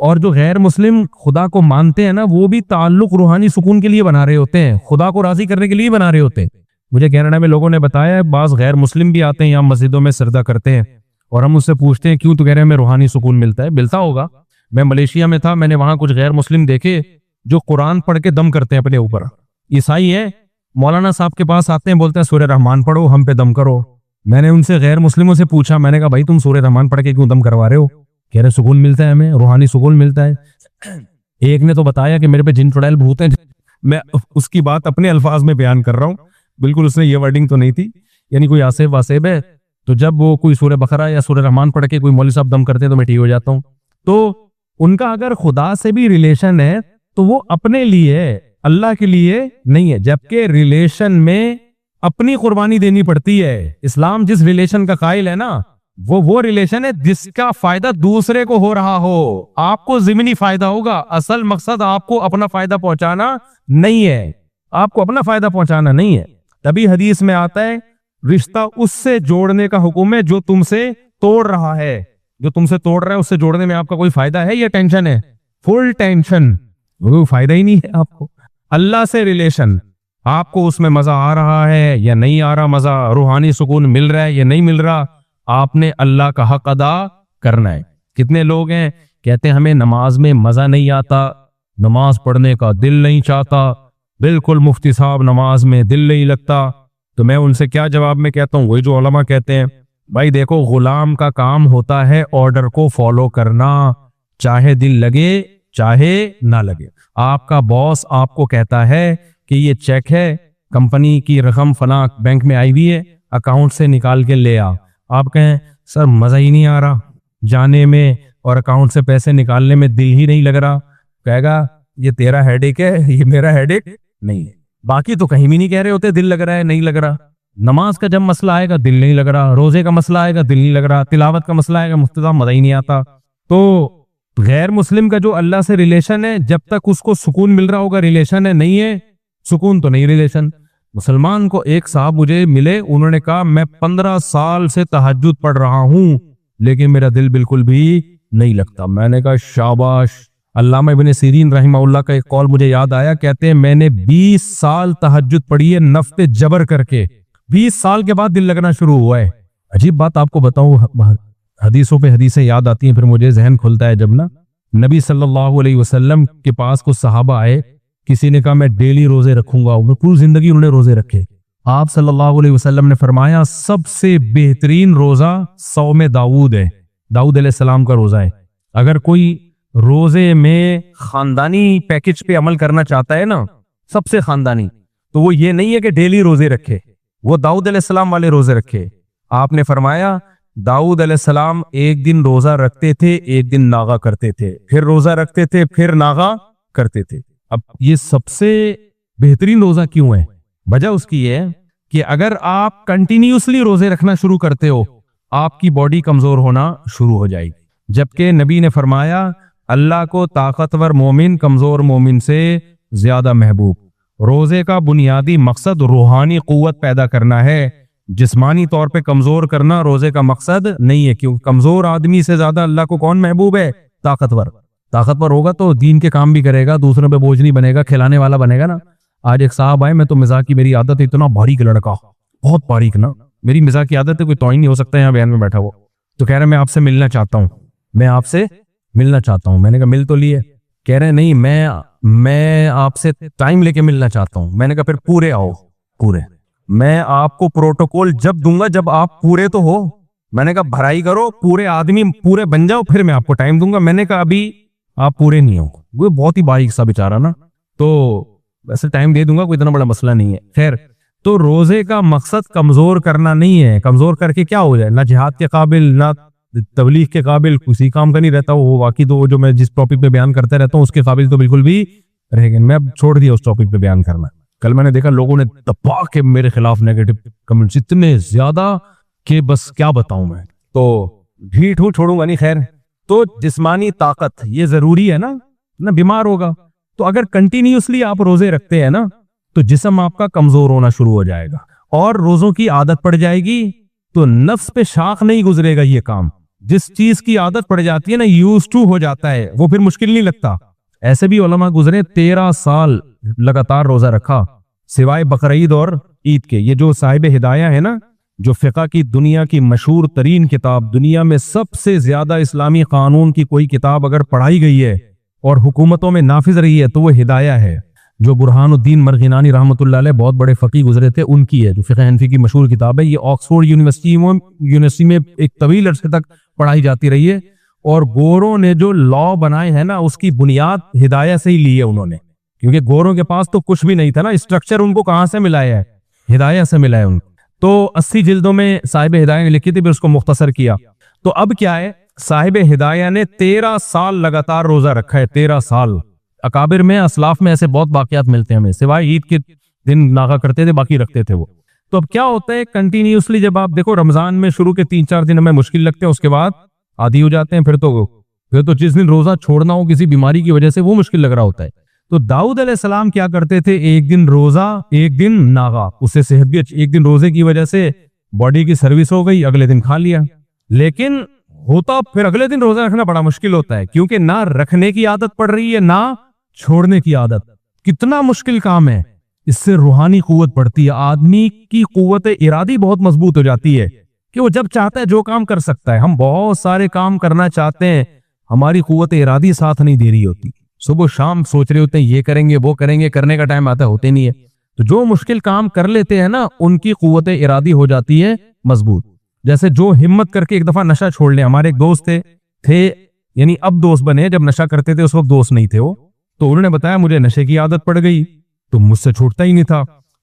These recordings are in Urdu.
اور جو غیر مسلم خدا کو مانتے ہیں نا، وہ بھی تعلق روحانی سکون کے لیے بنا رہے ہوتے ہیں، خدا کو راضی کرنے کے لیے بنا رہے ہوتے ہیں۔ مجھے کینیڈا میں لوگوں نے بتایا ہے بعض غیر مسلم بھی آتے ہیں یہاں مسجدوں میں سجدہ کرتے ہیں، اور ہم اس سے پوچھتے ہیں کیوں، تو کہہ رہے ہیں ہمیں روحانی سکون ملتا ہے۔ ملتا ہوگا، میں ملیشیا میں تھا، میں نے وہاں کچھ غیر مسلم دیکھے جو قرآن پڑھ کے دم کرتے ہیں اپنے اوپر، عیسائی ہیں، مولانا صاحب کے پاس آتے ہیں، بولتے ہیں سورہ رحمان پڑھو، ہم پہ دم کرو۔ میں نے ان سے غیر مسلموں سے پوچھا، میں نے کہا بھائی تم سورہ رحمان پڑھ کے کیوں دم کروا رہے ہو؟ کہہ رہے سکون ملتا ہے ہمیں، روحانی سکون ملتا ہے۔ ایک نے تو بتایا کہ میرے پہ جن چڑیل بھوت ہیں، میں اس کی بات اپنے الفاظ میں بیان کر رہا ہوں، بالکل اس نے یہ ورڈنگ تو نہیں تھی، یعنی کوئی آصف واسب ہے تو جب وہ کوئی سورہ بقرہ یا سورہ رحمان پڑھ کے کوئی مولوی صاحب دم کرتے ہیں تو میں ٹھیک ہو جاتا ہوں۔ تو ان کا اگر خدا سے بھی ریلیشن ہے تو وہ اپنے لیے ہے، اللہ کے لیے نہیں ہے، جبکہ ریلیشن میں اپنی قربانی دینی پڑتی ہے۔ اسلام جس ریلیشن کا قائل ہے نا، وہ ریلیشن ہے جس کا فائدہ دوسرے کو ہو رہا ہو، آپ کو ضمنی فائدہ ہوگا، اصل مقصد آپ کو اپنا فائدہ پہنچانا نہیں ہے، آپ کو اپنا فائدہ پہنچانا نہیں ہے۔ تبھی حدیث میں آتا ہے رشتہ اس سے جوڑنے کا حکم ہے جو تم سے توڑ رہا ہے، جو تم سے توڑ رہا ہے اس سے جوڑنے میں آپ کا کوئی فائدہ ہے یا ٹینشن ہے؟ فل ٹینشن، کوئی فائدہ ہی نہیں ہے آپ کو۔ اللہ سے ریلیشن، آپ کو اس میں مزہ آ رہا ہے یا نہیں آ رہا مزہ، روحانی سکون مل رہا ہے یا نہیں مل رہا، آپ نے اللہ کا حق ادا کرنا ہے۔ کتنے لوگ ہیں کہتے ہیں ہمیں نماز میں مزہ نہیں آتا، نماز پڑھنے کا دل نہیں چاہتا، بالکل مفتی صاحب نماز میں دل نہیں لگتا، تو میں ان سے کیا جواب میں کہتا ہوں، وہی جو علماء کہتے ہیں بھائی دیکھو غلام کا کام ہوتا ہے آرڈر کو فالو کرنا، چاہے دل لگے چاہے نہ لگے۔ آپ کا باس آپ کو کہتا ہے کہ یہ چیک ہے، کمپنی کی رقم فلاں بینک میں آئی ہوئی ہے، اکاؤنٹ سے نکال کے لے آ، آپ کہیں سر مزہ ہی نہیں آ رہا جانے میں اور اکاؤنٹ سے پیسے نکالنے میں، دل ہی نہیں لگ رہا، کہے گا یہ تیرا ہیڈ ایک ہے، یہ میرا ہیڈ ایک نہیں ہے۔ باقی تو کہیں بھی نہیں کہہ رہے ہوتے دل لگ رہا ہے نہیں لگ رہا۔ نماز کا جب مسئلہ آئے گا دل نہیں لگ رہا، روزے کا مسئلہ آئے گا دل نہیں لگ رہا، تلاوت کا مسئلہ آئے گا مفتی صاحب مزہ ہی نہیں آتا۔ تو غیر مسلم کا جو اللہ سے ریلیشن ہے، جب تک اس کو سکون مل رہا ہوگا ریلیشن ہے، نہیں ہے سکون تو نہیں ریلیشن۔ مسلمان کو ایک صاحب مجھے ملے، انہوں نے کہا میں 15 سال سے تہجد پڑھ رہا ہوں لیکن میرا دل بالکل بھی نہیں لگتا۔ میں نے کہا شاباش۔ علامہ ابن سیرین رحمہ اللہ کا ایک قول مجھے یاد آیا، کہتے ہیں میں نے 20 سال تہجد پڑھی ہے نفت جبر کر کے، 20 سال کے بعد دل لگنا شروع ہوا ہے۔ عجیب بات آپ کو بتاؤں، حدیثوں پہ حدیثیں یاد آتی ہیں، پھر مجھے ذہن کھلتا ہے جب نا نبی صلی اللہ علیہ وسلم کے پاس کچھ صحابہ آئے، کسی نے کہا میں ڈیلی روزے رکھوں گا، پوری زندگی انہوں نے روزے رکھے۔ آپ صلی اللہ علیہ وسلم نے فرمایا سب سے بہترین روزہ صوم داؤد ہے، داؤد علیہ السلام کا روزہ ہے۔ اگر کوئی روزے میں خاندانی پیکج پہ عمل کرنا چاہتا ہے نا، سب سے خاندانی، تو وہ یہ نہیں ہے کہ ڈیلی روزے رکھے، وہ داؤد علیہ السلام والے روزے رکھے۔ آپ نے فرمایا داؤد علیہ السلام ایک دن روزہ رکھتے تھے، ایک دن ناغا کرتے تھے، پھر روزہ رکھتے تھے، پھر ناغا کرتے تھے۔ اب یہ سب سے بہترین روزہ کیوں ہے؟ وجہ اس کی یہ ہے کہ اگر آپ کنٹینیوسلی روزے رکھنا شروع کرتے ہو، آپ کی باڈی کمزور ہونا شروع ہو جائے گی، جبکہ نبی نے فرمایا اللہ کو طاقتور مومن کمزور مومن سے زیادہ محبوب۔ روزے کا بنیادی مقصد روحانی قوت پیدا کرنا ہے، جسمانی طور پہ کمزور کرنا روزے کا مقصد نہیں ہے، کیونکہ کمزور آدمی سے زیادہ اللہ کو کون محبوب ہے؟ طاقتور ہوگا تو دین کے کام بھی کرے گا، دوسروں پہ بوجھ نہیں بنے گا، کھلانے والا بنے گا نا۔ آج ایک صاحب آئے، میں تو مزاح کی میری عادت ہے، اتنا باریک لڑکا، بہت باریک نا، میری مزاح کی عادت ہے، کوئی توہین نہیں ہو سکتا یہاں بیان میں بیٹھا ہو، تو کہہ رہے میں آپ سے ملنا چاہتا ہوں، میں آپ سے ملنا چاہتا ہوں۔ میں نے کہا مل تو لیے، کہہ رہے نہیں میں آپ سے ٹائم لے کے ملنا چاہتا ہوں۔ میں نے کہا پھر پورے آؤ، پورے، میں آپ کو پروٹوکول جب دوں گا جب آپ پورے تو ہو۔ میں نے کہا بھرائی کرو، پورے آدمی پورے بن جاؤ، پھر میں آپ کو ٹائم دوں گا۔ میں نے کہا ابھی آپ پورے نہیں ہو، وہ بہت ہی باریک سا بیچارہ نا، تو ویسے ٹائم دے دوں گا، کوئی اتنا بڑا مسئلہ نہیں ہے۔ خیر، تو روزے کا مقصد کمزور کرنا نہیں ہے، کمزور کر کے کیا ہو جائے، نہ جہاد کے قابل نہ تبلیغ کے قابل، کسی کام کا نہیں رہتا وہ، باقی تو جو میں جس ٹاپک پہ بیان کرتا رہتا ہوں اس کے قابل تو بالکل بھی رہ گئے، میں اب چھوڑ دیا اس ٹاپک پہ بیان کرنا۔ کل میں نے دیکھا لوگوں نے دبا کے میرے خلاف نیگیٹو کمنٹس اتنے زیادہ کہ بس کیا بتاؤں میں، تو ڈھیٹ ہوں چھوڑوں گا نہیں۔ خیر، تو جسمانی طاقت یہ ضروری ہے نا، بیمار ہوگا تو اگر کنٹینیوسلی آپ روزے رکھتے ہیں نا تو جسم آپ کا کمزور ہونا شروع ہو جائے گا اور روزوں کی عادت پڑ جائے گی، تو نفس پہ شاخ نہیں گزرے گا یہ کام، جس چیز کی عادت پڑ جاتی ہے نا، یوز ٹو ہو جاتا ہے، وہ پھر مشکل نہیں لگتا. ایسے بھی علماء گزرے 13 سال لگاتار روزہ رکھا سوائے بقرعید اور عید کے. یہ جو صاحب ہدایہ ہے نا، جو فقہ کی دنیا کی مشہور ترین کتاب، دنیا میں سب سے زیادہ اسلامی قانون کی کوئی کتاب اگر پڑھائی گئی ہے اور حکومتوں میں نافذ رہی ہے تو وہ ہدایہ ہے، جو برہان الدین مرغینانی رحمۃ اللہ علیہ بہت بڑے فقی گزرے تھے، ان کی ہے، جو فقہ حنفی کی مشہور کتاب ہے. یہ آکسفورڈ یونیورسٹی میں ایک طویل عرصے تک پڑھائی جاتی رہی ہے، اور گوروں نے جو لا بنائے ہیں نا، اس کی بنیاد ہدایہ سے ہی لی ہے انہوں نے، کیونکہ گوروں کے پاس تو کچھ بھی نہیں تھا نا، اسٹرکچر ان کو کہاں سے ملا ہے؟ ہدایہ سے ملا ہے ان کو. تو 80 جلدوں میں صاحب ہدایہ نے لکھی تھی، پھر اس کو مختصر کیا. تو اب کیا ہے، صاحب ہدایہ نے 13 سال لگاتار روزہ رکھا ہے. 13 سال. اکابر میں، اسلاف میں ایسے بہت واقعات ملتے ہیں ہمیں، سوائے عید کے دن ناغا کرتے تھے، باقی رکھتے تھے وہ. تو اب کیا ہوتا ہے، کنٹینیوسلی جب آپ دیکھو، رمضان میں شروع کے 3-4 دن ہمیں مشکل لگتے ہیں، اس کے بعد عادی ہو جاتے ہیں، پھر تو جس دن روزہ چھوڑنا ہو کسی بیماری کی وجہ سے وہ مشکل لگ رہا ہوتا ہے. تو داؤد علیہ السلام کیا کرتے تھے، ایک دن روزہ ایک دن ناغا. اس سے صحت بھی اچھی، ایک دن روزے کی وجہ سے باڈی کی سروس ہو گئی، اگلے دن کھا لیا. لیکن ہوتا پھر اگلے دن روزہ رکھنا بڑا مشکل ہوتا ہے، کیونکہ نہ رکھنے کی عادت پڑ رہی ہے نہ چھوڑنے کی عادت. کتنا مشکل کام ہے. اس سے روحانی قوت بڑھتی ہے، آدمی کی قوت ارادی بہت مضبوط ہو جاتی ہے کہ وہ جب چاہتا ہے جو کام کر سکتا ہے. ہم بہت سارے کام کرنا چاہتے ہیں، ہماری قوت ارادی ساتھ نہیں دے رہی ہوتی. صبح شام سوچ رہے ہوتے ہیں یہ کریں گے وہ کریں گے، کرنے کا ٹائم آتا ہوتے نہیں ہے. تو جو مشکل کام کر لیتے ہیں نا، ان کی قوت ارادی ہو جاتی ہے مضبوط. جیسے جو ہمت کر کے ایک دفعہ نشہ چھوڑ لیں. ہمارے ایک دوست تھے یعنی اب دوست بنے، جب نشہ کرتے تھے اس وقت دوست نہیں تھے وہ. تو انہوں نے بتایا مجھے نشے کی عادت پڑ گئی تو مجھ سے چھوٹتا ہی نہیں تھا.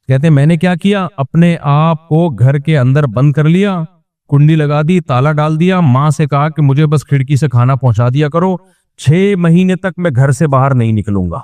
کہتے ہیں میں نے کیا کیا، اپنے آپ کو گھر کے اندر بند کر لیا، کنڈی لگا دی، تالا ڈال دیا، ماں سے کہا کہ مجھے بس کھڑکی سے کھانا پہنچا دیا کرو، 6 مہینے تک میں گھر سے باہر نہیں نکلوں گا،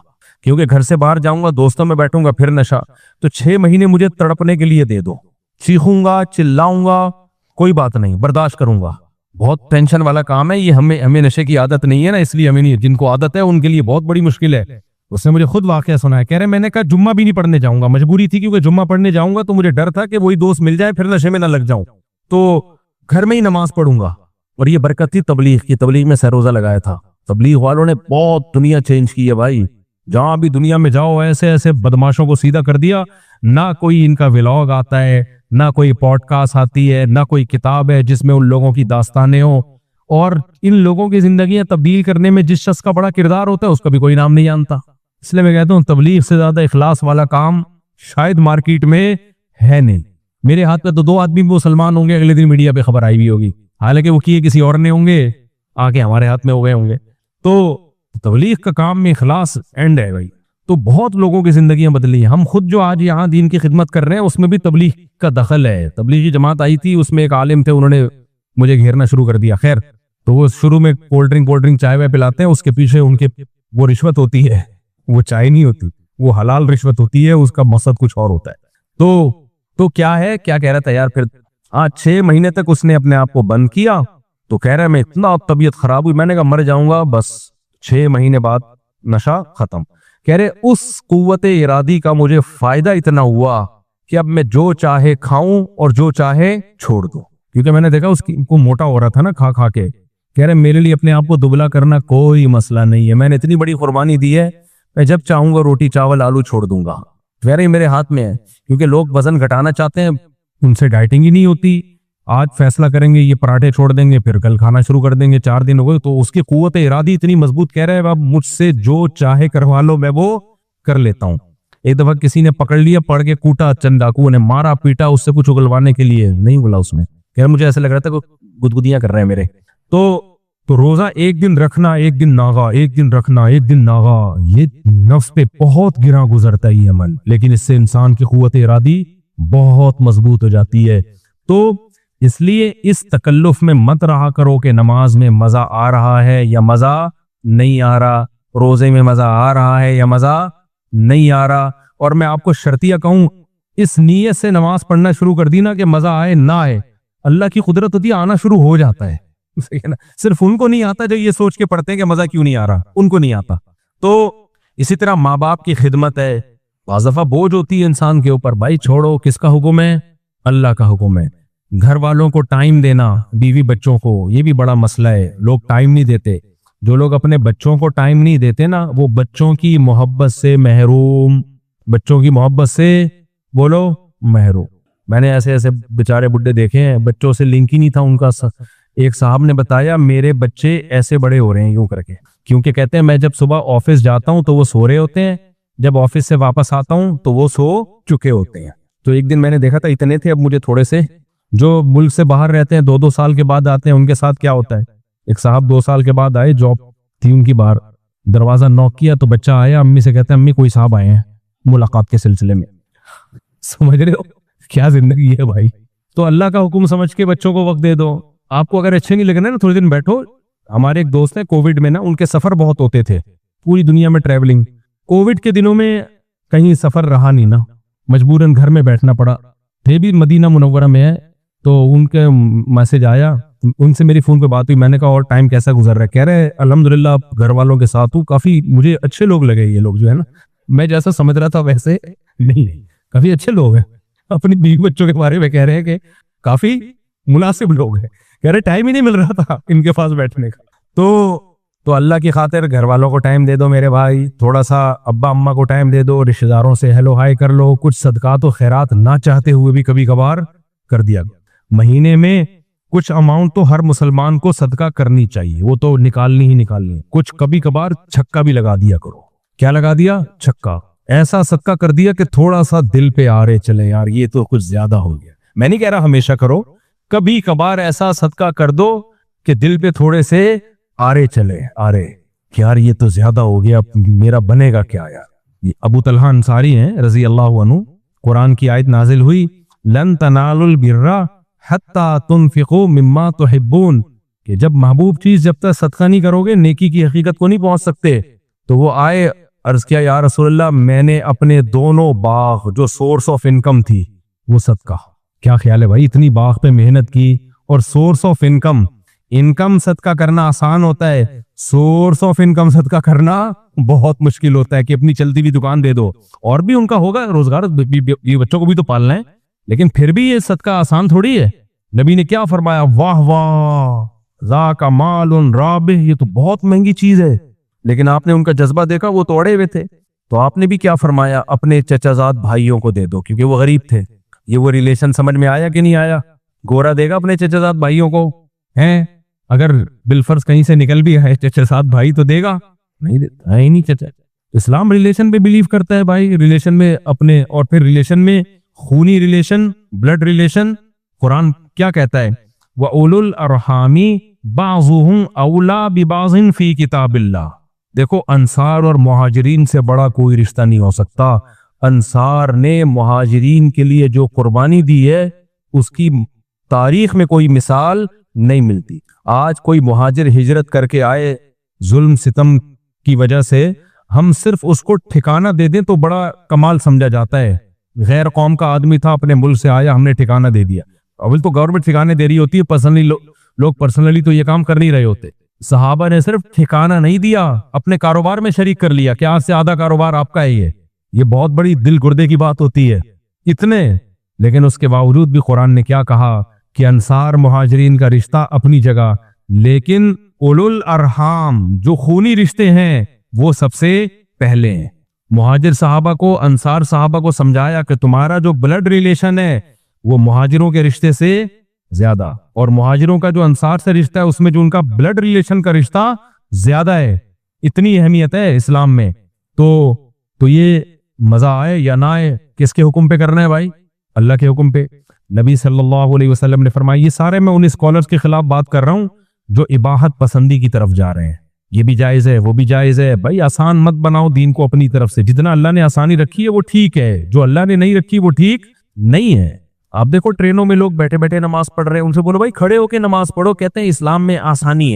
کیونکہ گھر سے باہر جاؤں گا دوستوں میں بیٹھوں گا پھر نشہ. تو 6 مہینے مجھے تڑپنے کے لیے دے دو، چیخوں گا چلاؤں گا کوئی بات نہیں، برداشت کروں گا. بہت ٹینشن والا کام ہے یہ. ہمیں نشے کی عادت نہیں ہے نا، اس لیے ہمیں نہیں. جن کو عادت ہے ان کے لیے بہت بڑی مشکل ہے. اس نے مجھے خود واقعہ سنا ہے. کہہ رہے میں نے کہا جمعہ بھی نہیں پڑھنے جاؤں گا، مجبوری تھی کیونکہ جمعہ پڑھنے جاؤں گا تو مجھے ڈر تھا کہ وہی دوست مل جائے پھر نشے میں نہ لگ جاؤں، تو گھر میں ہی نماز پڑھوں گا. اور یہ برکت تھی تبلیغ کی. تبلیغ میں سروزہ لگایا تھا. تبلیغ والوں نے بہت دنیا چینج کی ہے بھائی. جہاں بھی دنیا میں جاؤ ایسے ایسے بدماشوں کو سیدھا کر دیا. نہ کوئی ان کا ولاگ آتا ہے، نہ کوئی پوڈ کاسٹ آتی ہے، نہ کوئی کتاب ہے جس میں ان لوگوں کی داستانیں ہوں. اور ان لوگوں کی زندگیاں تبدیل کرنے میں جس شخص کا بڑا کردار ہوتا ہے اس کا بھی کوئی نام نہیں جانتا. اس لیے میں کہتا ہوں تبلیغ سے زیادہ اخلاص والا کام شاید مارکیٹ میں ہے نہیں. میرے ہاتھ پہ تو 2 آدمی مسلمان ہوں گے، اگلے دن میڈیا پہ خبر آئی بھی ہوگی، حالانکہ وہ کیے کسی اور نے ہوں گے، آگے ہمارے ہاتھ میں ہو گئے ہوں گے. تو تبلیغ کا کام میں اخلاص اینڈ ہے بھائی. تو بہت لوگوں کی زندگیاں بدلی ہیں. ہم خود جو آج یہاں دین کی خدمت کر رہے ہیں اس میں بھی تبلیغ کا دخل ہے. تبلیغی جماعت آئی تھی، اس میں ایک عالم تھے، انہوں نے مجھے گھیرنا شروع کر دیا. خیر تو وہ شروع میں کولڈ ڈرنک چائے وائے پلاتے ہیں، اس کے پیچھے ان کے وہ رشوت ہوتی ہے، وہ چائے نہیں ہوتی، وہ حلال رشوت ہوتی ہے، اس کا مقصد کچھ اور ہوتا ہے. تو کیا ہے، کیا کہہ رہا تھا یار، پھر 6 مہینے تک اس نے اپنے آپ کو بند کیا. تو کہہ رہا میں اتنا طبیعت خراب ہوئی، میں نے کہا مر جاؤں گا بس. 6 مہینے بعد نشہ ختم. کہہ رہے اس قوت ارادی کا مجھے فائدہ اتنا ہوا کہ اب میں جو چاہے کھاؤں اور جو چاہے چھوڑ دوں، کیونکہ میں نے دیکھا اس کو موٹا ہو رہا تھا نا کھا کھا کے. کہہ رہے میرے لیے اپنے آپ کو دبلا کرنا کوئی مسئلہ نہیں ہے، میں نے اتنی بڑی قربانی دی ہے، میں جب چاہوں گا روٹی چاول آلو چھوڑ دوں گا. کہہ رہے میرے ہاتھ میں ہے، کیونکہ لوگ وزن گھٹانا چاہتے ہیں، ان سے ڈائٹنگ ہی نہیں ہوتی. آج فیصلہ کریں گے یہ پراٹھے چھوڑ دیں گے، پھر کل کھانا شروع کر دیں گے، 4 دن ہو گئے، تو اس کی قوت ارادی اتنی مضبوط. کہہ رہے اب مجھ سے جو چاہے کروا لو میں وہ کر لیتا ہوں. ایک دفعہ کسی نے پکڑ لیا، پڑھ کے کوٹا، چند ڈاکوؤں نے مارا پیٹا اس سے کچھ اگلوانے کے لیے، نہیں بولا اس نے. کہہ رہے مجھے ایسا لگ رہا تھا کہ گدگدیاں کر رہے ہیں میرے. تو روزہ ایک دن رکھنا ایک دن ناغا، ایک دن رکھنا ایک دن ناغا، یہ نفس پہ بہت گراں گزرتا ہے یہ عمل، لیکن اس سے انسان کی قوت ارادی بہت مضبوط ہو جاتی ہے. تو اس لیے اس تکلف میں مت رہا کرو کہ نماز میں مزہ آ رہا ہے یا مزہ نہیں آ رہا، روزے میں مزہ آ رہا ہے یا مزہ نہیں آ رہا. اور میں آپ کو شرطیہ کہوں، اس نیت سے نماز پڑھنا شروع کر دی نا کہ مزہ آئے نہ آئے، اللہ کی قدرت ہوتی ہے، آنا شروع ہو جاتا ہے. صرف ان کو نہیں آتا جو یہ سوچ کے پڑھتے ہیں کہ مزہ کیوں نہیں آ رہا، ان کو نہیں آتا. تو اسی طرح ماں باپ کی خدمت ہے، بعض دفعہ بوجھ ہوتی ہے انسان کے اوپر، بھائی چھوڑو، کس کا حکم ہے؟ اللہ کا حکم ہے. گھر والوں کو ٹائم دینا، بیوی بچوں کو، یہ بھی بڑا مسئلہ ہے، لوگ ٹائم نہیں دیتے۔ جو لوگ اپنے بچوں کو ٹائم نہیں دیتے نا، وہ بچوں کی محبت سے محروم، بچوں کی محبت سے بولو محروم۔ میں نے ایسے ایسے بیچارے بڈھے دیکھے ہیں، بچوں سے لنک ہی نہیں تھا ان کا۔ ایک صاحب نے بتایا میرے بچے ایسے بڑے ہو رہے ہیں یوں کر کے، کیونکہ کہتے ہیں میں جب صبح آفس جاتا ہوں تو وہ سو رہے ہوتے ہیں، جب آفس سے واپس آتا ہوں تو وہ سو چکے ہوتے ہیں۔ تو ایک دن میں نے دیکھا تھا اتنے تھے، اب مجھے تھوڑے سے جو ملک سے باہر رہتے ہیں 2-2 سال کے بعد آتے ہیں، ان کے ساتھ کیا ہوتا ہے۔ ایک صاحب 2 سال کے بعد آئے، جاب تھی ان کی باہر، دروازہ نوک کیا تو بچہ آیا، امی سے کہتے ہیں امی کوئی صاحب آئے ہیں ملاقات کے سلسلے میں۔ سمجھ رہے ہو کیا زندگی ہے بھائی؟ تو اللہ کا حکم سمجھ کے بچوں کو وقت دے دو۔ آپ کو اگر اچھے نہیں لگ رہے نا، تھوڑے دن بیٹھو۔ ہمارے ایک دوست ہیں کووڈ میں نا، ان کے سفر بہت ہوتے تھے پوری دنیا میں ٹریولنگ، کووڈ کے دنوں میں کہیں سفر رہا نہیں نا، مجبوراً گھر میں بیٹھنا پڑا۔ تھے بھی مدینہ منورہ میں ہے، تو ان کے میسج آیا، ان سے میری فون پہ بات ہوئی، میں نے کہا اور ٹائم کیسا گزر رہا ہے؟ کہہ رہے الحمدللہ گھر والوں کے ساتھ ہوں، کافی مجھے اچھے لوگ لگے یہ لوگ جو ہے نا، میں جیسا سمجھ رہا تھا ویسے نہیں، کافی اچھے لوگ ہیں۔ اپنی بیوی بچوں کے بارے میں کہہ رہے ہیں کہ کافی مناسب لوگ ہیں، کہہ رہے ٹائم ہی نہیں مل رہا تھا ان کے پاس بیٹھنے کا۔ تو اللہ کی خاطر گھر والوں کو ٹائم دے دو میرے بھائی، تھوڑا سا ابا اماں کو ٹائم دے دو، رشتہ داروں سے ہیلو ہائی کر لو، کچھ صدقات و خیرات نہ چاہتے ہوئے بھی کبھی کبھار کر دیا۔ مہینے میں کچھ اماؤنٹ تو ہر مسلمان کو صدقہ کرنی چاہیے، وہ تو نکالنی ہی نکالنی ہے، کچھ کبھی کبھار چھکا بھی لگا دیا کرو۔ کیا لگا دیا؟ چھکا۔ ایسا صدقہ کر دیا کہ تھوڑا سا دل پہ آرے چلے، یار یہ تو کچھ زیادہ ہو گیا۔ میں نہیں کہہ رہا ہمیشہ کرو، کبھی کبھار ایسا صدقہ کر دو کہ دل پہ تھوڑے سے آرے چلے، آرے کہ یار یہ تو زیادہ ہو گیا، میرا بنے گا کیا یار۔ یہ ابو طلحہ انصاری ہیں رضی اللہ عنہ، قرآن کی آیت نازل ہوئی لن تنالوا البر حتی تنفقوا مما تحبون، کہ جب محبوب چیز جب تک صدقہ نہیں کرو گے نیکی کی حقیقت کو نہیں پہنچ سکتے۔ تو وہ آئے، عرض کیا یا رسول اللہ میں نے اپنے دونوں باغ جو سورس آف انکم تھی وہ صدقہ۔ کیا خیال ہے بھائی؟ اتنی باغ پہ محنت کی اور سورس آف انکم صدقہ کرنا آسان ہوتا ہے، سورس آف انکم صدقہ کرنا بہت مشکل ہوتا ہے کہ اپنی چلتی ہوئی دکان دے دو، اور بھی ان کا ہوگا روزگار، بچوں کو بھی تو پالنا ہے، لیکن پھر بھی یہ صدقہ آسان تھوڑی ہے۔ نبی نے کیا فرمایا؟ واہ واہ ذاک مال رابح، یہ تو بہت مہنگی چیز ہے، لیکن آپ نے ان کا جذبہ دیکھا، وہ تو اڑے ہوئے تھے۔ تو آپ نے بھی کیا فرمایا؟ اپنے چچا زاد بھائیوں کو دے دو، کیونکہ وہ غریب تھے۔ یہ وہ ریلیشن سمجھ میں آیا کہ نہیں آیا؟ گورا دے گا اپنے چچا زاد بھائیوں کو، ہیں اگر بالفرض کہیں سے نکل بھی ہے چچا زاد بھائی تو دے گا؟ نہیں دیتا ہے ہی نہیں چچا۔ اسلام ریلیشن پہ بلیو کرتا ہے بھائی، ریلیشن میں اپنے، اور پھر ریلیشن میں خونی ریلیشن، بلڈ ریلیشن۔ قرآن کیا کہتا ہے؟ وَأُولُو الْأَرْحَامِ بَعْضُهُمْ أَوْلَىٰ بِبَعْضٍ فِي كِتَابِ اللَّهِ۔ دیکھو انصار اور مہاجرین سے بڑا کوئی رشتہ نہیں ہو سکتا۔ انصار نے مہاجرین کے لیے جو قربانی دی ہے اس کی تاریخ میں کوئی مثال نہیں ملتی۔ آج کوئی مہاجر ہجرت کر کے آئے ظلم ستم کی وجہ سے، ہم صرف اس کو ٹھکانہ دے دیں تو بڑا کمال سمجھا جاتا ہے۔ غیر قوم کا آدمی تھا، اپنے ملک سے آیا، ہم نے ٹھکانہ دے دیا۔ اول تو گورنمنٹ ٹھکانے دے رہی ہوتی ہے، پرسنلی لوگ پرسنلی تو یہ کام کر نہیں رہے ہوتے۔ صحابہ نے صرف ٹھکانہ نہیں دیا، اپنے کاروبار میں شریک کر لیا کہ آج سے آدھا کاروبار آپ کا ہے۔ یہ بہت بڑی دل گردے کی بات ہوتی ہے اتنے، لیکن اس کے باوجود بھی قرآن نے کیا کہا کہ انصار مہاجرین کا رشتہ اپنی جگہ، لیکن اولو الارحام جو خونی رشتے ہیں وہ سب سے پہلے ہیں۔ مہاجر صحابہ کو، انصار صحابہ کو سمجھایا کہ تمہارا جو بلڈ ریلیشن ہے وہ مہاجروں کے رشتے سے زیادہ، اور مہاجروں کا جو انصار سے رشتہ ہے اس میں جو ان کا بلڈ ریلیشن کا رشتہ زیادہ ہے۔ اتنی اہمیت ہے اسلام میں۔ تو یہ مزہ آئے یا نہ آئے، کس کے حکم پہ کرنا ہے بھائی؟ اللہ کے حکم پہ۔ نبی صلی اللہ علیہ وسلم نے فرمایا، یہ سارے میں ان اسکالرز کے خلاف بات کر رہا ہوں جو اباحت پسندی کی طرف جا رہے ہیں، یہ بھی جائز ہے وہ بھی جائز ہے۔ بھائی آسان مت بناؤ دین کو اپنی طرف سے، جتنا اللہ نے آسانی رکھی ہے وہ ٹھیک ہے، جو اللہ نے نہیں رکھی وہ ٹھیک نہیں ہے۔ آپ دیکھو ٹرینوں میں لوگ بیٹھے بیٹھے نماز پڑھ رہے ہیں، ان سے بولو بھائی کھڑے ہو کے نماز پڑھو، کہتے ہیں اسلام میں آسانی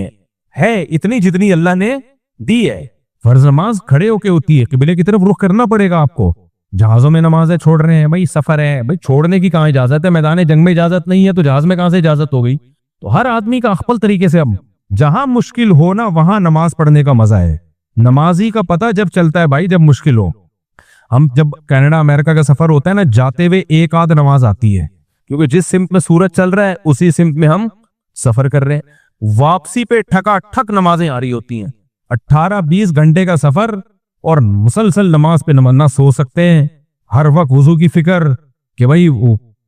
ہے اتنی جتنی اللہ نے دی ہے۔ فرض نماز کھڑے ہو کے ہوتی ہے، قبلے کی طرف رخ کرنا پڑے گا آپ کو۔ جہازوں میں نمازیں چھوڑ رہے ہیں، بھائی سفر ہے، بھائی چھوڑنے کی کہاں اجازت ہے؟ میدان جنگ میں اجازت نہیں ہے تو جہاز میں کہاں سے اجازت ہو گئی؟ تو ہر آدمی کا اخپل طریقے سے، اب جہاں مشکل ہو نا وہاں نماز پڑھنے کا مزہ ہے۔ نمازی کا پتہ جب چلتا ہے بھائی جب مشکل ہو۔ ہم جب کینیڈا امریکہ کا سفر ہوتا ہے نا، جاتے ہوئے ایک آدھ نماز آتی ہے کیونکہ جس سمت میں سورج چل رہا ہے اسی سمت میں ہم سفر کر رہے ہیں. واپسی پہ ٹھکا ٹھک نمازیں آ رہی ہوتی ہیں. 18-20 گھنٹے کا سفر اور مسلسل نماز پہ نہ سو سکتے ہیں. ہر وقت وضو کی فکر کہ بھائی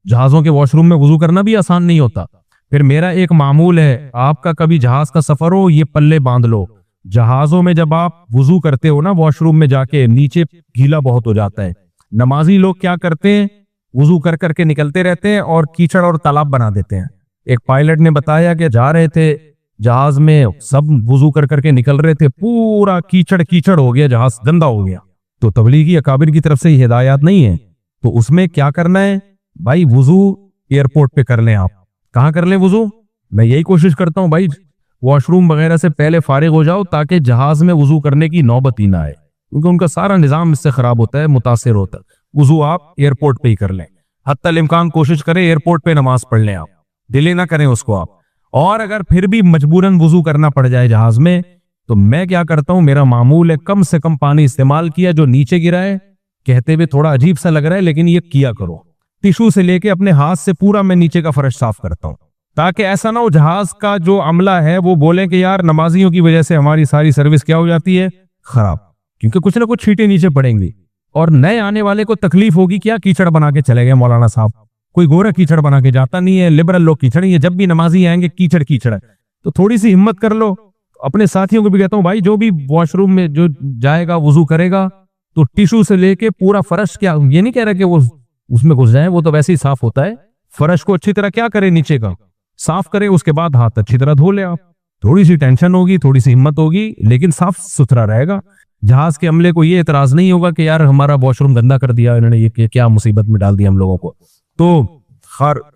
جہازوں کے واش روم میں وضو کرنا بھی آسان نہیں ہوتا. پھر میرا ایک معمول ہے, آپ کا کبھی جہاز کا سفر ہو یہ پلے باندھ لو, جہازوں میں جب آپ وضو کرتے ہو نا واش روم میں جا کے, نیچے گیلا بہت ہو جاتا ہے. نمازی لوگ کیا کرتے ہیں, وضو کر کر کے نکلتے رہتے ہیں اور کیچڑ اور تالاب بنا دیتے ہیں. ایک پائلٹ نے بتایا کہ جا رہے تھے جہاز میں, سب وضو کر کر کے نکل رہے تھے, پورا کیچڑ کیچڑ ہو گیا, جہاز گندا ہو گیا. تو تبلیغی اکابر کی طرف سے یہ ہدایات نہیں ہے. تو اس میں کیا کرنا ہے بھائی, وضو ایئرپورٹ پہ کر لیں. آپ کہاں کر لیں وضو؟ میں یہی کوشش کرتا ہوں بھائی واش روم وغیرہ سے پہلے فارغ ہو جاؤ تاکہ جہاز میں وضو کرنے کی نوبت ہی نہ آئے, کیونکہ ان کا سارا نظام اس سے خراب ہوتا ہے, متاثر ہوتا ہے. وضو آپ ایئرپورٹ پہ ہی کر لیں. حتی الامکان کوشش کریں ایئرپورٹ پہ نماز پڑھ لیں, آپ ڈیلے نہ کریں اس کو آپ. اور اگر پھر بھی مجبوراً وضو کرنا پڑ جائے جہاز میں, تو میں کیا کرتا ہوں, میرا معمول ہے کم سے کم پانی استعمال کیا, جو نیچے گرا ہے کہتے ہوئے تھوڑا عجیب سا لگ رہا ہے لیکن یہ کیا کرو. ٹیشو سے لے کے اپنے ہاتھ سے پورا میں نیچے کا فرش صاف کرتا ہوں, تاکہ ایسا نہ ہو جہاز کا جو عملہ ہے وہ بولیں کہ یار نمازیوں کی وجہ سے ہماری ساری سروس کیا ہو جاتی ہے, خراب. کیونکہ کچھ نہ کچھ چھینٹیں نیچے پڑیں گی اور نئے آنے والے کو تکلیف ہوگی. کیا کیچڑ بنا کے چلے گئے مولانا صاحب, کوئی گورا کیچڑ بنا کے جاتا نہیں ہے, لبرل لوگ کیچڑ ہی ہے. جب بھی نمازی آئیں گے کیچڑ کیچڑ ہے, تو تھوڑی سی ہمت کر لو. اپنے ساتھیوں کو بھی کہتا ہوں بھائی جو بھی واش روم میں جو جائے گا وضو کرے گا تو ٹیشو سے لے کے پورا فرش, کیا یہ نہیں کہہ رہا کہ وہ اس میں گھس جائیں, وہ تو ویسے ہی صاف ہوتا ہے. فرش کو اچھی طرح کیا کرے, نیچے کا صاف کرے, اس کے بعد ہاتھ اچھی طرح دھو لے. آپ تھوڑی سی ٹینشن ہوگی, تھوڑی سی ہمت ہوگی, لیکن صاف ستھرا رہے گا. جہاز کے عملے کو یہ اعتراض نہیں ہوگا کہ یار ہمارا واش روم گندا کر دیا انہوں نے, یہ کیا مصیبت میں ڈال دیا ہم لوگوں کو. تو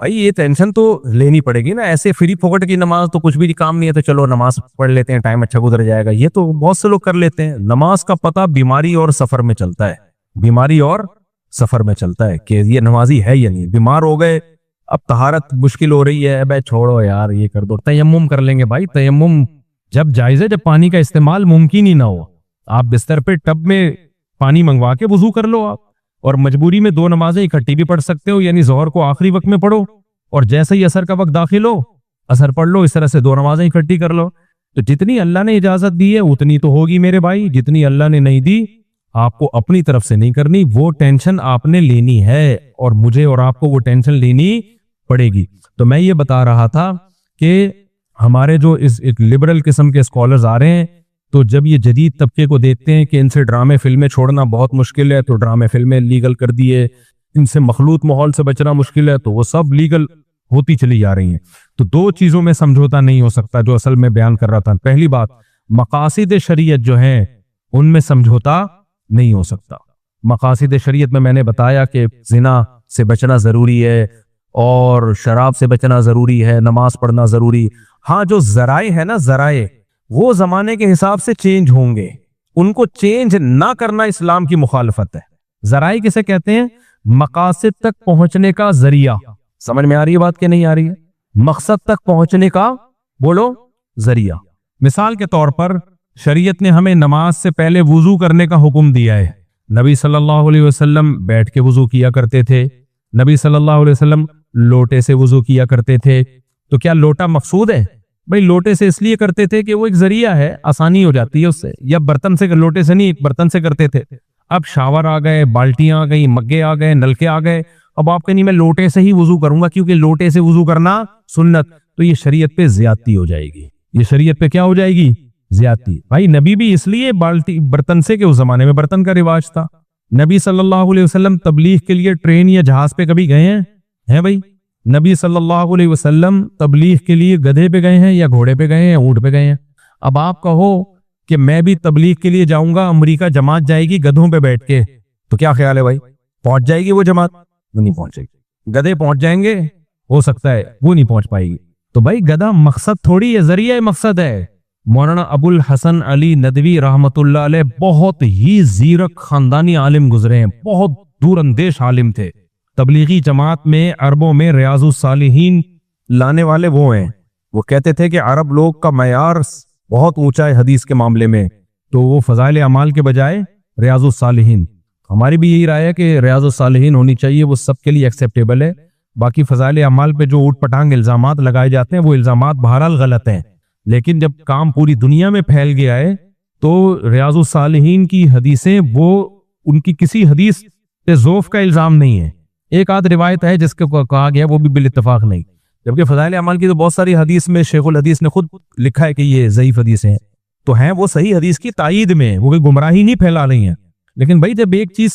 یہ ٹینشن تو لینی پڑے گی نا. ایسے فری پھوکٹ کی نماز تو کچھ بھی کام نہیں ہے, تو چلو نماز پڑھ لیتے ہیں, ٹائم اچھا گزر جائے گا, یہ تو بہت سے لوگ کر لیتے ہیں. نماز کا پتہ بیماری اور سفر میں چلتا ہے, بیماری اور سفر میں چلتا ہے کہ یہ نمازی ہے یا نہیں. بیمار ہو گئے, اب طہارت مشکل ہو رہی ہے, بھائی چھوڑو یار یہ کر دو, تیمم کر لیں گے. بھائی تیمم جب جائز ہے, جب پانی کا استعمال ممکن ہی نہ ہو. آپ بستر پہ ٹب میں پانی منگوا کے وضو کر لو آپ, اور مجبوری میں 2 نمازیں اکٹھی بھی پڑھ سکتے ہو, یعنی ظہر کو آخری وقت میں پڑھو اور جیسے ہی عصر کا وقت داخل ہو عصر پڑھ لو. اس طرح سے 2 نمازیں اکٹھی کر لو. تو جتنی اللہ نے اجازت دی ہے اتنی تو ہوگی میرے بھائی, جتنی اللہ نے نہیں دی آپ کو اپنی طرف سے نہیں کرنی. وہ ٹینشن آپ نے لینی ہے اور مجھے اور آپ کو وہ ٹینشن لینی پڑے گی. تو میں یہ بتا رہا تھا کہ ہمارے جو اس ایک لبرل قسم کے اسکالرز آ رہے ہیں, تو جب یہ جدید طبقے کو دیکھتے ہیں کہ ان سے ڈرامے فلمیں چھوڑنا بہت مشکل ہے, تو ڈرامے فلمیں لیگل کر دیے, ان سے مخلوط ماحول سے بچنا مشکل ہے, تو وہ سب لیگل ہوتی چلی جا رہی ہیں. تو 2 چیزوں میں سمجھوتا نہیں ہو سکتا, جو اصل میں بیان کر رہا تھا. پہلی بات, مقاصد شریعت جو ہیں ان میں سمجھوتا نہیں ہو سکتا. مقاصد شریعت میں نے بتایا کہ زنا سے بچنا ضروری ہے اور شراب سے بچنا ضروری ہے, نماز پڑھنا ضروری. ہاں جو ذرائع ہے نا, ذرائع وہ زمانے کے حساب سے چینج ہوں گے, ان کو چینج نہ کرنا اسلام کی مخالفت ہے. ذرائع کسے کہتے ہیں؟ مقاصد تک پہنچنے کا ذریعہ. سمجھ میں آ رہی ہے بات کہ نہیں آ رہی ہے؟ مقصد تک پہنچنے کا بولو ذریعہ. مثال کے طور پر شریعت نے ہمیں نماز سے پہلے وضو کرنے کا حکم دیا ہے. نبی صلی اللہ علیہ وسلم بیٹھ کے وضو کیا کرتے تھے, نبی صلی اللہ علیہ وسلم لوٹے سے وضو کیا کرتے تھے. تو کیا لوٹا مقصود ہے؟ بھائی لوٹے سے اس لیے کرتے تھے کہ وہ ایک ذریعہ ہے, آسانی ہو جاتی ہے اس سے. یا برتن سے, لوٹے سے نہیں, ایک برتن سے کرتے تھے. اب شاور آ گئے, بالٹیاں آ گئی, مگے آ گئے, نلکے آ گئے, اب آپ کہیں میں لوٹے سے ہی وضو کروں گا کیونکہ لوٹے سے وضو کرنا سنت, تو یہ شریعت پہ زیادتی ہو جائے گی. یہ شریعت پہ کیا ہو جائے گی؟ زیادتی. بھائی نبی بھی اس لیے بالٹی برتن سے کہ اس زمانے میں برتن کا رواج تھا. نبی صلی اللہ علیہ وسلم تبلیغ کے لیے ٹرین یا جہاز پہ کبھی گئے ہیں بھائی؟ نبی صلی اللہ علیہ وسلم تبلیغ کے لیے گدھے پہ گئے ہیں یا گھوڑے پہ گئے ہیں, اونٹ پہ گئے ہیں؟ اب آپ کہو کہ میں بھی تبلیغ کے لیے جاؤں گا, امریکہ جماعت جائے گی گدھوں پہ بیٹھ کے, تو کیا خیال ہے بھائی, پہنچ جائے گی وہ جماعت؟ نہیں پہنچے گی. گدھے پہنچ جائیں گے, ہو سکتا ہے وہ نہیں پہنچ پائے گی. تو بھائی گدھا مقصد تھوڑی ہے, ذریعہ مقصد ہے. مولانا ابو الحسن علی ندوی رحمت اللہ علیہ بہت ہی زیرک خاندانی عالم گزرے ہیں, بہت دور اندیش عالم تھے. تبلیغی جماعت میں عربوں میں ریاض الصالحین لانے والے وہ ہیں. وہ کہتے تھے کہ عرب لوگ کا معیار بہت اونچا ہے حدیث کے معاملے میں, تو وہ فضائل اعمال کے بجائے ریاض الصالحین. ہماری بھی یہی رائے ہے کہ ریاض الصالحین ہونی چاہیے, وہ سب کے لیے ایکسیپٹیبل ہے. باقی فضائل اعمال پہ جو اوٹ پٹانگ الزامات لگائے جاتے ہیں وہ الزامات بہرحال غلط ہیں، لیکن جب کام پوری دنیا میں پھیل گیا ہے تو ریاض الصالحین کی حدیثیں وہ ان کی کسی حدیث پہ ضعف کا الزام نہیں ہے. ایک آدھ روایت ہے جس کو کہا گیا وہ بھی بالاتفاق نہیں، جبکہ فضائل اعمال کی تو بہت ساری حدیث میں شیخ الحدیث نے خود لکھا ہے کہ یہ ضعیف حدیث ہیں، تو ہیں وہ صحیح حدیث کی تائید میں، وہ کوئی گمراہی نہیں پھیلا رہی ہیں. لیکن بھائی جب ایک چیز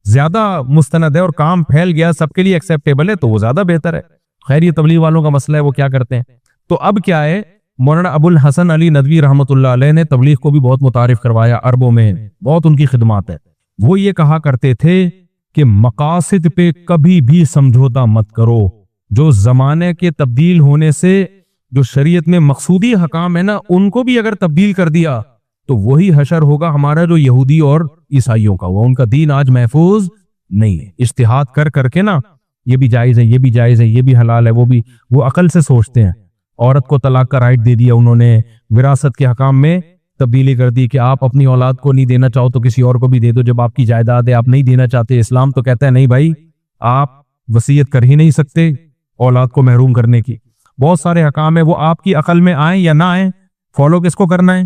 زیادہ مستند ہے اور کام پھیل گیا، سب کے لیے ایکسیپٹیبل ہے، تو وہ زیادہ بہتر ہے. خیر یہ تبلیغ والوں کا مسئلہ ہے وہ کیا کرتے ہیں. تو اب کیا ہے، مولانا ابو الحسن علی ندوی رحمۃ اللہ علیہ نے تبلیغ کو بھی بہت متعارف کروایا، عربوں میں بہت ان کی خدمات ہے. وہ یہ کہا کرتے تھے کہ مقاصد پہ کبھی بھی سمجھوتا مت کرو. جو زمانے کے تبدیل ہونے سے جو شریعت میں مقصودی حکام ہے نا، ان کو بھی اگر تبدیل کر دیا تو وہی حشر ہوگا ہمارا جو یہودی اور عیسائیوں کا. وہ ان کا دین آج محفوظ نہیں ہے. اجتہاد کر کر کے نا، یہ بھی جائز ہے، یہ بھی جائز ہے، یہ بھی حلال ہے، وہ عقل سے سوچتے ہیں. عورت کو طلاق کا رائٹ دے دیا انہوں نے، وراثت کے حکام میں تبدیلی کر دی کہ آپ اپنی اولاد کو نہیں دینا چاہو تو کسی اور کو بھی دے دو، جب آپ کی جائیداد ہے آپ نہیں دینا چاہتے. اسلام تو کہتا ہے نہیں بھائی، آپ وصیت کر ہی نہیں سکتے اولاد کو محروم کرنے کی. بہت سارے حکام ہیں، وہ آپ کی عقل میں آئیں یا نہ آئیں، فالو کس کو کرنا ہے؟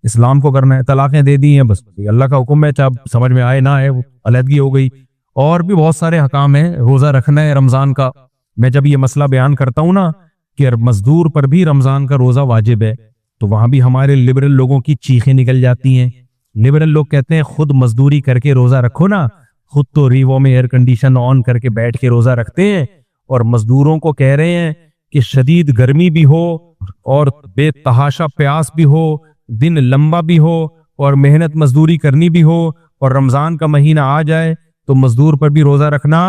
اسلام کو کرنا ہے. طلاقیں دے دی ہیں، بس اللہ کا حکم ہے، چاہے سمجھ میں آئے نہ آئے، علیحدگی ہو گئی. اور بھی بہت سارے حکام ہیں، روزہ رکھنا ہے رمضان کا. میں جب یہ مسئلہ بیان کرتا ہوں نا کہ مزدور پر بھی رمضان کا روزہ واجب ہے، تو وہاں بھی ہمارے لبرل لوگوں کی چیخیں نکل جاتی ہیں. لبرل لوگ کہتے ہیں خود مزدوری کر کے روزہ رکھو نا، خود تو ریووں میں ایئر کنڈیشن آن کر کے بیٹھ کے روزہ رکھتے ہیں، اور مزدوروں کو کہہ رہے ہیں کہ شدید گرمی بھی ہو اور بے تحاشا پیاس بھی ہو، دن لمبا بھی ہو اور محنت مزدوری کرنی بھی ہو، اور رمضان کا مہینہ آ جائے تو مزدور پر بھی روزہ رکھنا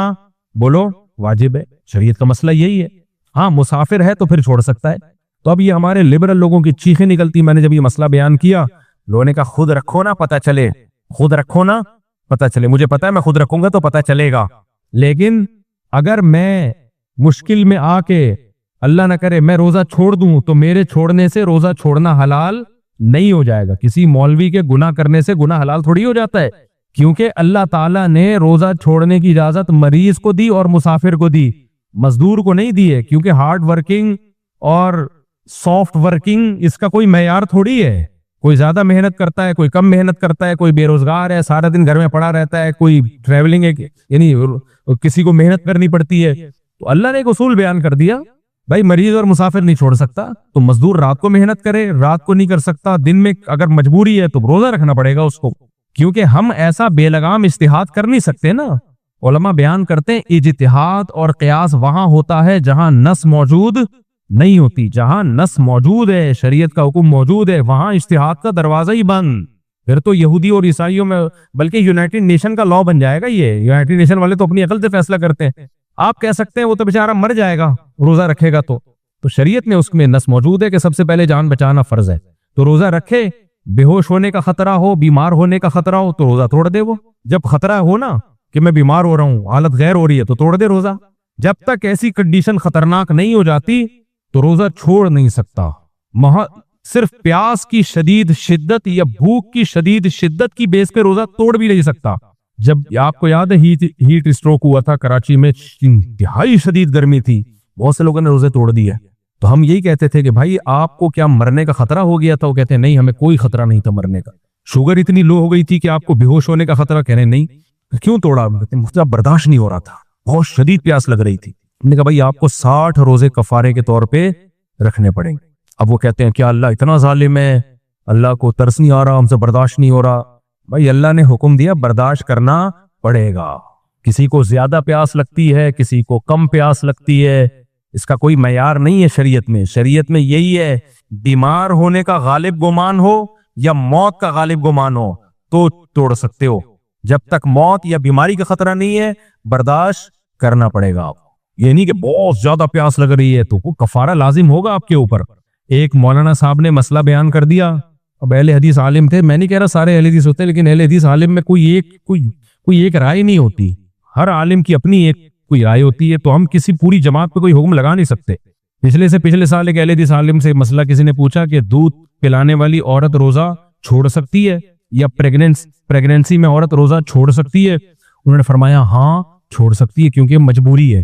بولو واجب ہے. شریعت کا مسئلہ یہی ہے. ہاں مسافر ہے تو پھر چھوڑ سکتا ہے. تو اب یہ ہمارے لبرل لوگوں کی چیخیں نکلتی. میں نے جب یہ مسئلہ بیان کیا، لوگوں نے کہا خود رکھو نا پتہ چلے، خود رکھو نا پتہ چلے. مجھے پتا ہے میں خود رکھوں گا تو پتہ چلے گا، لیکن اگر میں مشکل میں آ کے اللہ نہ کرے میں روزہ چھوڑ دوں تو میرے چھوڑنے سے روزہ چھوڑنا حلال نہیں ہو جائے گا. کسی مولوی کے گناہ کرنے سے گناہ حلال تھوڑی ہو جاتا ہے، کیونکہ اللہ تعالیٰ نے روزہ چھوڑنے کی اجازت مریض کو دی اور مسافر کو دی، مزدور کو نہیں دی ہے. کیونکہ ہارڈ ورکنگ اور سافٹ ورکنگ اس کا کوئی معیار تھوڑی ہے. کوئی زیادہ محنت کرتا ہے، کوئی کم محنت کرتا ہے، کوئی بے روزگار ہے سارا دن گھر میں پڑا رہتا ہے، کوئی ٹریولنگ ہے، یعنی کسی کو محنت کرنی پڑتی ہے. تو اللہ نے ایک اصول بیان کر دیا، بھائی مریض اور مسافر نہیں چھوڑ سکتا، تو مزدور رات کو محنت کرے، رات کو نہیں کر سکتا، دن میں اگر مجبوری ہے تو روزہ رکھنا پڑے گا اس کو. کیونکہ ہم ایسا بے لگام اجتہاد کر نہیں سکتے نا. علماء بیان کرتے ہیں اجتہاد اور قیاس وہاں ہوتا ہے جہاں نص موجود نہیں ہوتی. جہاں نص موجود ہے، شریعت کا حکم موجود ہے، وہاں اجتہاد کا دروازہ ہی بند. پھر تو یہودی اور عیسائیوں میں بلکہ یونائٹڈ نیشن کا لا بن جائے گا. یہ یونائٹڈ نیشن والے تو اپنی عقل سے فیصلہ کرتے ہیں. آپ کہہ سکتے ہیں وہ تو بیچارہ مر جائے گا روزہ رکھے گا. تو شریعت میں اس میں نص موجود ہے کہ سب سے پہلے جان بچانا فرض ہے، تو روزہ رکھے. بے ہوش ہونے کا خطرہ ہو، بیمار ہونے کا خطرہ ہو تو روزہ توڑ دے. وہ جب خطرہ ہو نا کہ میں بیمار ہو رہا ہوں، حالت غیر ہو رہی ہے، تو توڑ دے روزہ. جب تک ایسی کنڈیشن خطرناک نہیں ہو جاتی تو روزہ چھوڑ نہیں سکتا. صرف پیاس کی شدید شدت یا بھوک کی شدید شدت کی بیس پہ روزہ توڑ بھی نہیں سکتا. جب آپ کو یاد ہے ہیٹ اسٹروک ہوا تھا کراچی میں، انتہائی شدید گرمی تھی، بہت سے لوگوں نے روزے توڑ دیے. تو ہم یہی کہتے تھے کہ بھائی آپ کو کیا مرنے کا خطرہ ہو گیا تھا؟ وہ کہتے ہیں نہیں ہمیں کوئی خطرہ نہیں تھا مرنے کا. شوگر اتنی لو ہو گئی تھی کہ آپ کو بے ہوش ہونے کا خطرہ؟ کہنے نہیں. کیوں توڑا؟ مجھے برداشت نہیں ہو رہا تھا، بہت شدید پیاس لگ رہی تھی. ہم نے کہا بھائی آپ کو 60 روزے کفارے کے طور پہ رکھنے پڑیں گے. اب وہ کہتے ہیں کیا اللہ اتنا ظالم ہے، اللہ کو ترس نہیں آ رہا، ہم سے برداشت نہیں ہو رہا؟ بھائی اللہ نے حکم دیا برداشت کرنا پڑے گا. کسی کو زیادہ پیاس لگتی ہے، کسی کو کم پیاس لگتی ہے، اس کا کوئی معیار نہیں ہے شریعت میں. شریعت میں یہی ہے، بیمار ہونے کا غالب گمان ہو یا موت کا غالب گمان ہو تو توڑ سکتے ہو. جب تک موت یا بیماری کا خطرہ نہیں ہے برداشت کرنا پڑے گا. آپ یہ نہیں کہ بہت زیادہ پیاس لگ رہی ہے تو وہ کفارہ لازم ہوگا آپ کے اوپر. ایک مولانا صاحب نے مسئلہ بیان کر دیا. اب اہل حدیث عالم تھے، میں نہیں کہہ رہا سارے اہل حدیث ہوتے، لیکن اہل حدیث عالم میں کوئی ایک رائے نہیں ہوتی. ہر عالم کی اپنی ایک کوئی رائے ہوتی ہے، تو ہم کسی پوری جماعت پہ کوئی حکم لگا نہیں سکتے. پچھلے سال ایک اہل حدیث عالم سے مسئلہ کسی نے پوچھا کہ دودھ پلانے والی عورت روزہ چھوڑ سکتی ہے یا پریگنینسی میں عورت روزہ چھوڑ سکتی ہے؟ انہوں نے فرمایا ہاں چھوڑ سکتی ہے کیونکہ مجبوری ہے.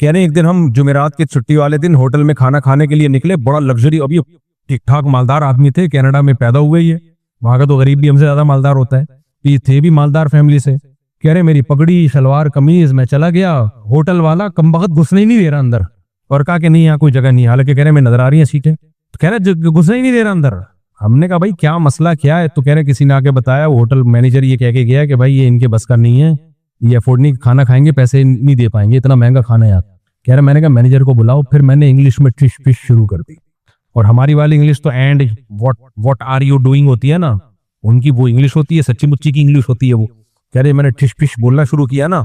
کہہ رہے ہیں ایک دن ہم جمعرات کے چھٹی والے دن ہوٹل میں کھانا کھانے کے لیے نکلے, بڑا لگژری, اب یہ ٹھیک ٹھاک مالدار آدمی تھے, کینیڈا میں پیدا ہوئے, یہ وہاں کا تو غریب بھی ہم سے زیادہ مالدار ہوتا ہے, یہ تھے بھی مالدار فیملی سے. کہہ رہے میری پگڑی شلوار قمیض, میں چلا گیا, ہوٹل والا کم بخت گھسنے ہی نہیں دے رہا اندر, اور کہا کہ نہیں یہاں کوئی جگہ نہیں, حالانکہ کہہ رہے میں نظر آ رہی ہیں سیٹیں, تو کہہ رہے گھسنے ہی نہیں دے رہا اندر. ہم نے کہا بھائی کیا مسئلہ کیا ہے, تو کہہ رہے کسی نے آ کے بتایا, وہ ہوٹل مینیجر یہ کہہ کے گیا کہ بھائی یہ ان کے بس کا نہیں ہے, یہ افورڈ نہیں, کھانا کھائیں گے پیسے نہیں دے پائیں گے, اتنا مہنگا کھانا ہے. کہہ رہے میں نے کہا مینیجر کو بلاؤ. پھر میں نے انگلش میں ٹش پش شروع کر دی, اور ہماری والی انگلش تو and what are you doing ہوتی ہے نا, ان کی وہ انگلش ہوتی ہے, سچی مچی کی انگلش ہوتی ہے وہ. کہہ رہے میں نے ٹش پش بولنا شروع کیا نا,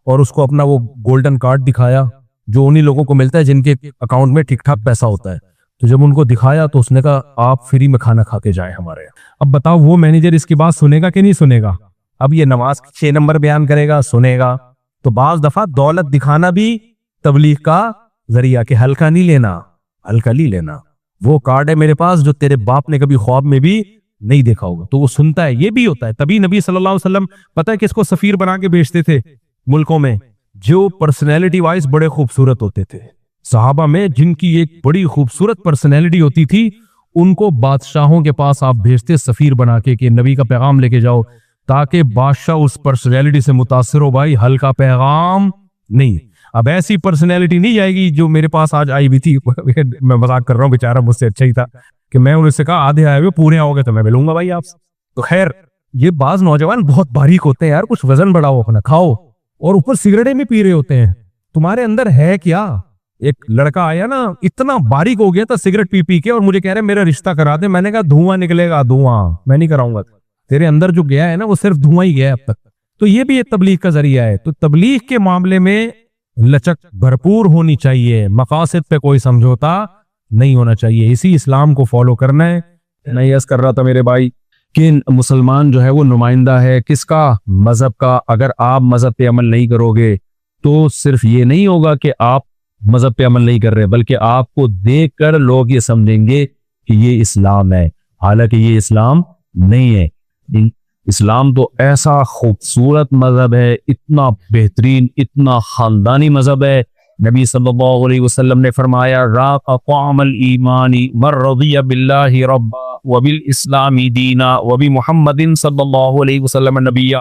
اور اس کو اپنا وہ گولڈن کارڈ دکھایا جو انہی لوگوں کو ملتا ہے جن کے اکاؤنٹ میں ٹھیک ٹھاک پیسہ ہوتا ہے. تو جب ان کو دکھایا تو اس نے کہا آپ فری میں کھانا کھا کے جائیں ہمارے یہاں. اب بتاؤ وہ مینیجر اس کی بات سنے گا کہ نہیں سنے گا؟ اب یہ نماز 6 نمبر بیان کرے گا, سنے گا. تو بعض دفعہ دولت دکھانا بھی تبلیغ کا ذریعہ, کہ ہلکا نہیں لینا, ہلکا نہیں لینا. وہ کارڈ ہے میرے پاس جو تیرے باپ نے کبھی خواب میں بھی نہیں دیکھا ہوگا, تو وہ سنتا ہے, یہ بھی ہوتا ہے. تبھی نبی صلی اللہ علیہ وسلم پتہ ہے کس کو سفیر بنا کے بھیجتے تھے ملکوں میں؟ جو پرسنالٹی وائز بڑے خوبصورت ہوتے تھے. صحابہ میں جن کی ایک بڑی خوبصورت پرسنالٹی ہوتی تھی, ان کو بادشاہوں کے پاس آپ بھیجتے سفیر بنا کے کہ نبی کا پیغام لے کے جاؤ, تاکہ بادشاہ اس پرسنالٹی سے متاثر ہو, بھائی ہلکا پیغام نہیں. اب ایسی پرسنالٹی نہیں جائے گی جو میرے پاس آج آئی بھی تھی, میں مذاق کر رہا ہوں, بیچارہ مجھ سے اچھا ہی تھا, کہ میں انہیں سے کہا آدھے آئے ہوئے پورے آؤ گے تو میں ملوں گا بھائی آپ سے. تو خیر یہ بعض نوجوان بہت باریک ہوتے ہیں یار, کچھ وزن بڑھاؤ اپنا, کھاؤ, اور اوپر سگریٹیں بھی پی رہے ہوتے ہیں. تمہارے اندر ہے کیا؟ ایک لڑکا آیا نا, اتنا باریک ہو گیا تھا سگریٹ پی پی کے, اور مجھے کہہ رہے میرا رشتہ کرا دے. میں نے کہا دھواں نکلے گا, دھواں میں نہیں کراؤں گا, تیرے اندر جو گیا ہے نا وہ صرف دھواں ہی گیا ہے اب تک. تو یہ بھی ایک تبلیغ کا ذریعہ ہے. تو تبلیغ کے معاملے میں لچک بھرپور ہونی چاہیے, مقاصد پہ کوئی سمجھوتا نہیں ہونا چاہیے, اسی اسلام کو فالو کرنا ہے. میں یس کر رہا تھا میرے بھائی کہ مسلمان جو ہے وہ نمائندہ ہے کس کا؟ مذہب کا. اگر آپ مذہب پہ عمل نہیں کرو گے تو صرف یہ نہیں ہوگا کہ آپ مذہب پہ عمل نہیں کر رہے, بلکہ آپ کو دیکھ کر لوگ یہ سمجھیں گے کہ یہ اسلام ہے, حالانکہ یہ اسلام نہیں ہے. اسلام تو ایسا خوبصورت مذہب ہے, اتنا بہترین, اتنا خاندانی مذہب ہے. نبی صلی اللہ علیہ وسلم نے فرمایا راق طعم الایمان من رضی باللہ ربا وبالاسلام دینا وبمحمد صلی اللہ علیہ وسلم نبیا.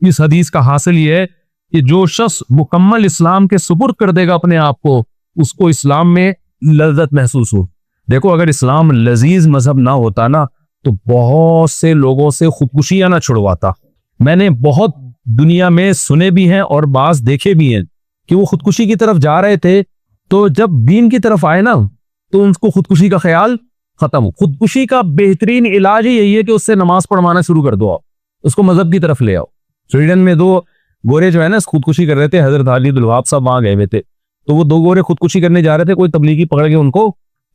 اس حدیث کا حاصل یہ ہے کہ جو شخص مکمل اسلام کے سپرد کر دے گا اپنے آپ کو, اس کو اسلام میں لذت محسوس ہو. دیکھو اگر اسلام لذیذ مذہب نہ ہوتا نا تو بہت سے لوگوں سے خودکشیاں نہ چھڑواتا. میں نے بہت دنیا میں سنے بھی ہیں اور بعض دیکھے بھی ہیں کہ وہ خودکشی کی طرف جا رہے تھے, تو جب دین کی طرف آئے نا تو ان کو خودکشی کا خیال ختم ہو. خودکشی کا بہترین علاج ہی یہی ہے کہ اس سے نماز پڑھوانا شروع کر دو, آپ اس کو مذہب کی طرف لے آؤ. سویڈن میں 2 گورے جو ہے نا خودکشی کر رہے تھے, حضرت خالد الوہاب صاحب وہاں گئے ہوئے تھے, تو وہ 2 گورے خودکشی کرنے جا رہے تھے, کوئی تبلیغی پکڑ کے ان کو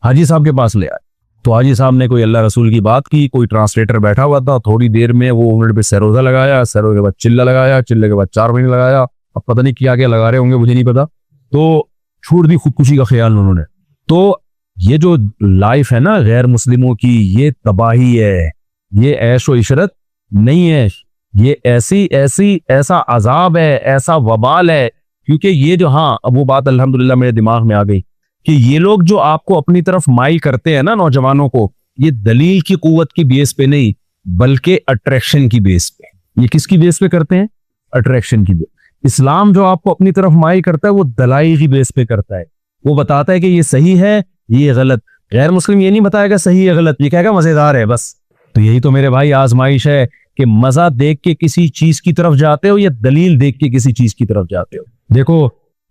حاجی صاحب کے پاس لے آئے. تو حاجی صاحب نے کوئی اللہ رسول کی بات کی, کوئی ٹرانسلیٹر بیٹھا ہوا تھا, تھوڑی دیر میں وہ انگلی پہ سروزہ لگایا, سرو کے بعد چلہ لگایا, چلے کے بعد 4 مہینے لگایا, اب پتہ نہیں کیا کیا لگا رہے ہوں گے, مجھے نہیں پتا, تو چھوڑ دی خودکشی کا خیال انہوں نے. تو یہ جو لائف ہے نا غیر مسلموں کی, یہ تباہی ہے, یہ عیش و عشرت نہیں ہے, یہ ایسا عذاب ہے, ایسا وبال ہے. کیونکہ یہ جو, ہاں اب وہ بات الحمدللہ میرے دماغ میں آ گئی کہ یہ لوگ جو آپ کو اپنی طرف مائل کرتے ہیں نا نوجوانوں کو, یہ دلیل کی قوت کی بیس پہ نہیں بلکہ اٹریکشن کی بیس پہ. یہ کس کی بیس پہ کرتے ہیں؟ اٹریکشن کی بیس. اسلام جو آپ کو اپنی طرف مائل کرتا ہے وہ دلائل کی بیس پہ کرتا ہے, وہ بتاتا ہے کہ یہ صحیح ہے یہ غلط. غیر مسلم یہ نہیں بتائے گا صحیح ہے غلط, یہ کہے گا مزیدار ہے بس. تو یہی تو میرے بھائی آزمائش ہے کہ مزہ دیکھ کے کسی چیز کی طرف جاتے ہو یا دلیل دیکھ کے کسی چیز کی طرف جاتے ہو. دیکھو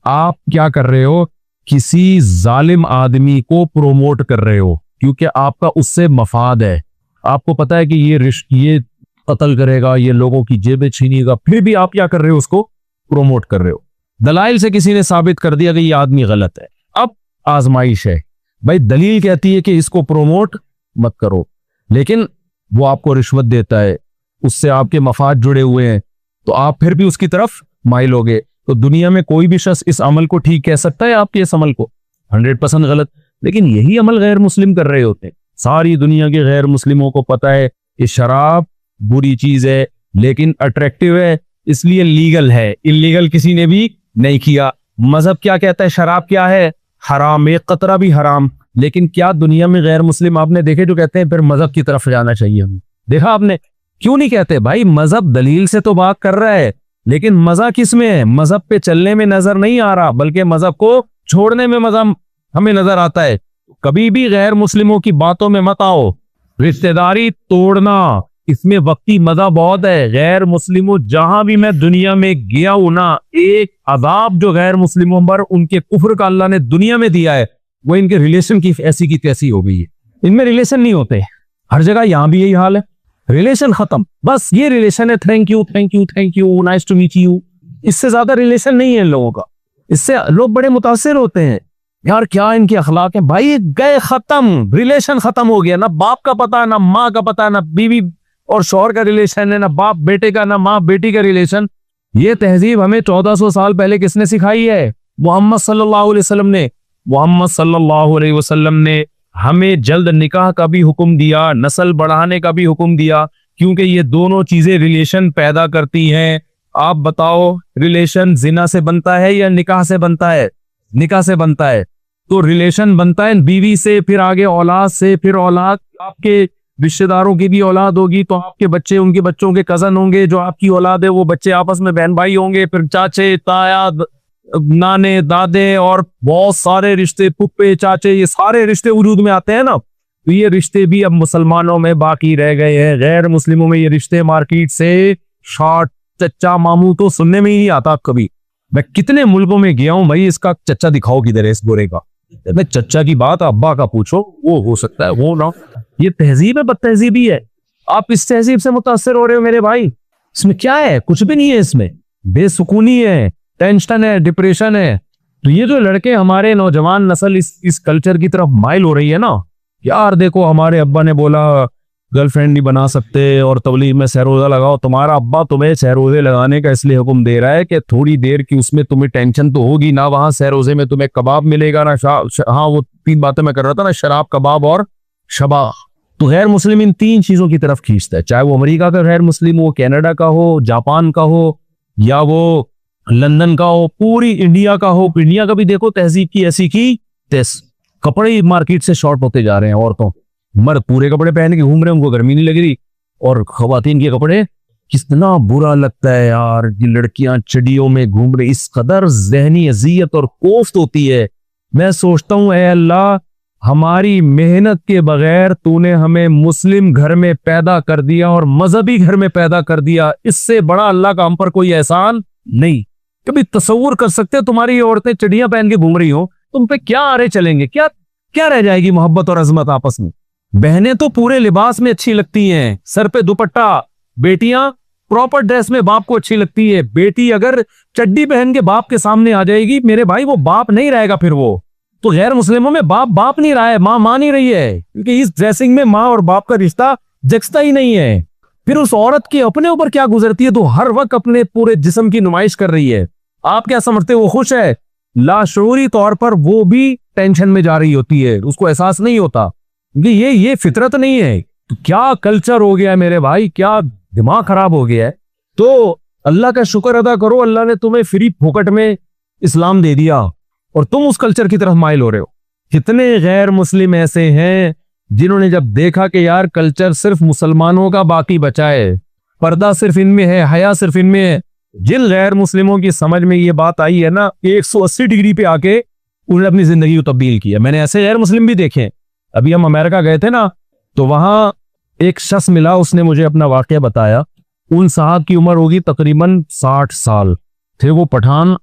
آپ کیا کر رہے ہو, کسی ظالم آدمی کو پروموٹ کر رہے ہو کیونکہ آپ کا اس سے مفاد ہے. آپ کو پتا ہے کہ یہ قتل کرے گا, یہ لوگوں کی جیبیں چھینے گا, پھر بھی آپ کیا کر رہے ہو, اس کو پروموٹ کر رہے ہو. دلائل سے کسی نے ثابت کر دیا کہ یہ آدمی غلط ہے. اب آزمائش ہے بھائی, دلیل کہتی ہے کہ اس کو پروموٹ مت کرو, لیکن وہ آپ کو رشوت دیتا ہے, اس سے آپ کے مفاد جڑے ہوئے ہیں, تو آپ پھر بھی اس کی طرف مائل ہوگے. تو دنیا میں کوئی بھی شخص اس عمل کو ٹھیک کہہ سکتا ہے, آپ کے اس عمل کو 100% غلط. لیکن یہی عمل غیر مسلم کر رہے ہوتے ہیں. ساری دنیا کے غیر مسلموں کو پتا ہے کہ شراب بری چیز ہے لیکن اٹریکٹیو ہے, اس لیے لیگل ہے, انلیگل کسی نے بھی نہیں کیا. مذہب کیا کہتا ہے شراب کیا ہے؟ حرام، ایک قطرہ بھی حرام. لیکن کیا دنیا میں غیر مسلم آپ نے دیکھے جو کہتے ہیں پھر مذہب کی طرف جانا چاہیے ہمیں؟ دیکھا آپ نے؟ کیوں نہیں کہتے بھائی مذہب دلیل سے تو بات کر رہا ہے لیکن مزہ کس میں ہے؟ مذہب پہ چلنے میں نظر نہیں آ رہا بلکہ مذہب کو چھوڑنے میں مزہ ہمیں نظر آتا ہے. کبھی بھی غیر مسلموں کی باتوں میں مت آؤ. رشتہ داری توڑنا اس میں وقتی مزہ بہت ہے. غیر مسلموں جہاں بھی میں دنیا میں گیا ہوں نا، ایک عذاب جو غیر مسلموں پر ان کے کفر کا اللہ نے دنیا میں دیا ہے وہ ان کے ریلیشن کی ایسی کی تیسی ہو گئی ہے. ان میں ریلیشن نہیں ہوتے. ہر جگہ یہاں بھی یہی حال ہے، ریلیشن ختم. بس یہ ریلیشن ہے thank you thank you thank you nice to meet you. اس سے زیادہ ریلیشن نہیں ہے ان لوگوں کا. اس سے لوگ بڑے متاثر ہوتے ہیں یار کیا ان کے اخلاق ہیں. بھائی گئے ختم، ریلیشن ختم ہو گیا. نہ باپ کا پتہ، نہ ماں کا پتہ، نہ بیوی اور شوہر کا ریلیشن ہے، نہ باپ بیٹے کا، نہ ماں بیٹی کا ریلیشن. یہ تہذیب ہمیں 1400 سال پہلے کس نے سکھائی ہے؟ محمد صلی اللہ علیہ وسلم نے. محمد صلی اللہ علیہ وسلم نے ہمیں جلد نکاح کا بھی حکم دیا، نسل بڑھانے کا بھی حکم دیا، کیونکہ یہ دونوں چیزیں ریلیشن پیدا کرتی ہیں. آپ بتاؤ ریلیشن زنا سے بنتا ہے یا نکاح سے بنتا ہے؟ نکاح سے بنتا ہے. تو ریلیشن بنتا ہے بیوی سے، پھر آگے اولاد سے، پھر اولاد آپ کے رشتہ داروں کی بھی اولاد ہوگی تو آپ کے بچے ان کے بچوں کے کزن ہوں گے، جو آپ کی اولاد ہے وہ بچے آپس میں بہن بھائی ہوں گے، پھر چاچے تایا نانے دادے اور بہت سارے رشتے، پھپھے چاچے، یہ سارے رشتے وجود میں آتے ہیں نا. تو یہ رشتے بھی اب مسلمانوں میں باقی رہ گئے ہیں. غیر مسلموں میں یہ رشتے مارکیٹ سے شارٹ چچا ماموں تو سننے میں ہی نہیں آتا کبھی. میں کتنے ملکوں میں گیا ہوں بھائی، اس کا چچا دکھاؤ کدھر ہے اس گورے کا. میں چچا کی بات ابا کا پوچھو، وہ ہو سکتا ہے وہ نہ. یہ تہذیب ہے، بد تہذیبی ہے. آپ اس تہذیب سے متاثر ہو رہے ہو میرے بھائی. اس میں کیا ہے؟ کچھ بھی نہیں ہے. اس میں بے سکونی ہے، ٹینشن ہے، ڈپریشن ہے. تو یہ جو لڑکے ہمارے نوجوان نسل اس کلچر کی طرف مائل ہو رہی ہے نا، یار دیکھو ہمارے ابا نے بولا گرل فرینڈ نہیں بنا سکتے اور تبلیغ میں سہروزہ لگاؤ. تمہارا ابا تمہیں سہروزے لگانے کا اس لیے حکم دے رہا ہے کہ تھوڑی دیر کی اس میں تمہیں ٹینشن تو ہوگی نہ. وہاں سہروزے میں تمہیں کباب ملے گا نہ ہاں وہ 3 باتیں میں کر رہا تھا نا، شراب، کباب اور شبا. تو غیر مسلم ان 3 چیزوں کی طرف کھینچتا ہے، چاہے وہ امریکہ کا غیر مسلم ہو، کینیڈا کا ہو، جاپان کا ہو، یا وہ لندن کا ہو، پوری انڈیا کا ہو. انڈیا کا بھی دیکھو تہذیب کی ایسی کی تیس. کپڑے مارکیٹ سے شارٹ ہوتے جا رہے ہیں. عورتوں مرد پورے کپڑے پہن کے گھوم رہے ہیں، ان کو گرمی نہیں لگ رہی. اور خواتین کے کپڑے کتنا برا لگتا ہے یار. یہ لڑکیاں چڑیوں میں گھوم رہی، اس قدر ذہنی اذیت اور کوفت ہوتی ہے. میں سوچتا ہوں اے اللہ، ہماری محنت کے بغیر تو نے ہمیں مسلم گھر میں پیدا کر دیا اور مذہبی گھر میں پیدا کر دیا. اس سے بڑا اللہ کا ہم پر کوئی احسان نہیں. کبھی تصور کر سکتے تمہاری عورتیں چڑیاں پہن کے گھوم رہی ہوں، تم پہ کیا آرے چلیں گے؟ کیا رہ جائے گی محبت اور عظمت آپس میں؟ بہنیں تو پورے لباس میں اچھی لگتی ہیں، سر پہ دوپٹہ. بیٹیاں پراپر ڈریس میں باپ کو اچھی لگتی ہے. بیٹی اگر چڈی پہن کے باپ کے سامنے آ جائے گی میرے بھائی، وہ باپ نہیں رہے گا. پھر وہ تو غیر مسلموں میں باپ نہیں رہا ہے، ماں نہیں رہی ہے، کیونکہ اس ڈریسنگ میں ماں اور باپ کا رشتہ جگتا ہی نہیں ہے. پھر اس عورت کے اپنے اوپر کیا گزرتی ہے؟ تو ہر وقت اپنے پورے جسم کی نمائش کر رہی ہے. آپ کیا سمجھتے وہ خوش ہے؟ لاشعوری طور پر وہ بھی ٹینشن میں جا رہی ہوتی ہے، اس کو احساس نہیں ہوتا. یہ فطرت نہیں ہے. کیا کلچر ہو گیا ہے میرے بھائی، کیا دماغ خراب ہو گیا ہے. تو اللہ کا شکر ادا کرو، اللہ نے تمہیں فری پھوکٹ میں اسلام دے دیا اور تم اس کلچر کی طرف مائل ہو رہے ہو. کتنے غیر مسلم ایسے ہیں جنہوں نے جب دیکھا کہ یار کلچر صرف مسلمانوں کا باقی بچا ہے، پردہ صرف ان میں ہے، حیا صرف ان میں ہے. جن غیر مسلموں کی سمجھ میں یہ بات آئی ہے نا، 180 ڈگری پہ آ کے انہوں نے اپنی زندگی کو تبدیل کیا. میں نے ایسے غیر مسلم بھی دیکھے. ابھی ہم امریکہ گئے تھے نا، تو وہاں ایک شخص ملا، اس نے مجھے اپنا واقعہ بتایا. ان صاحب کی عمر ہوگی تقریباً 60 سال. تھے وہ پٹھان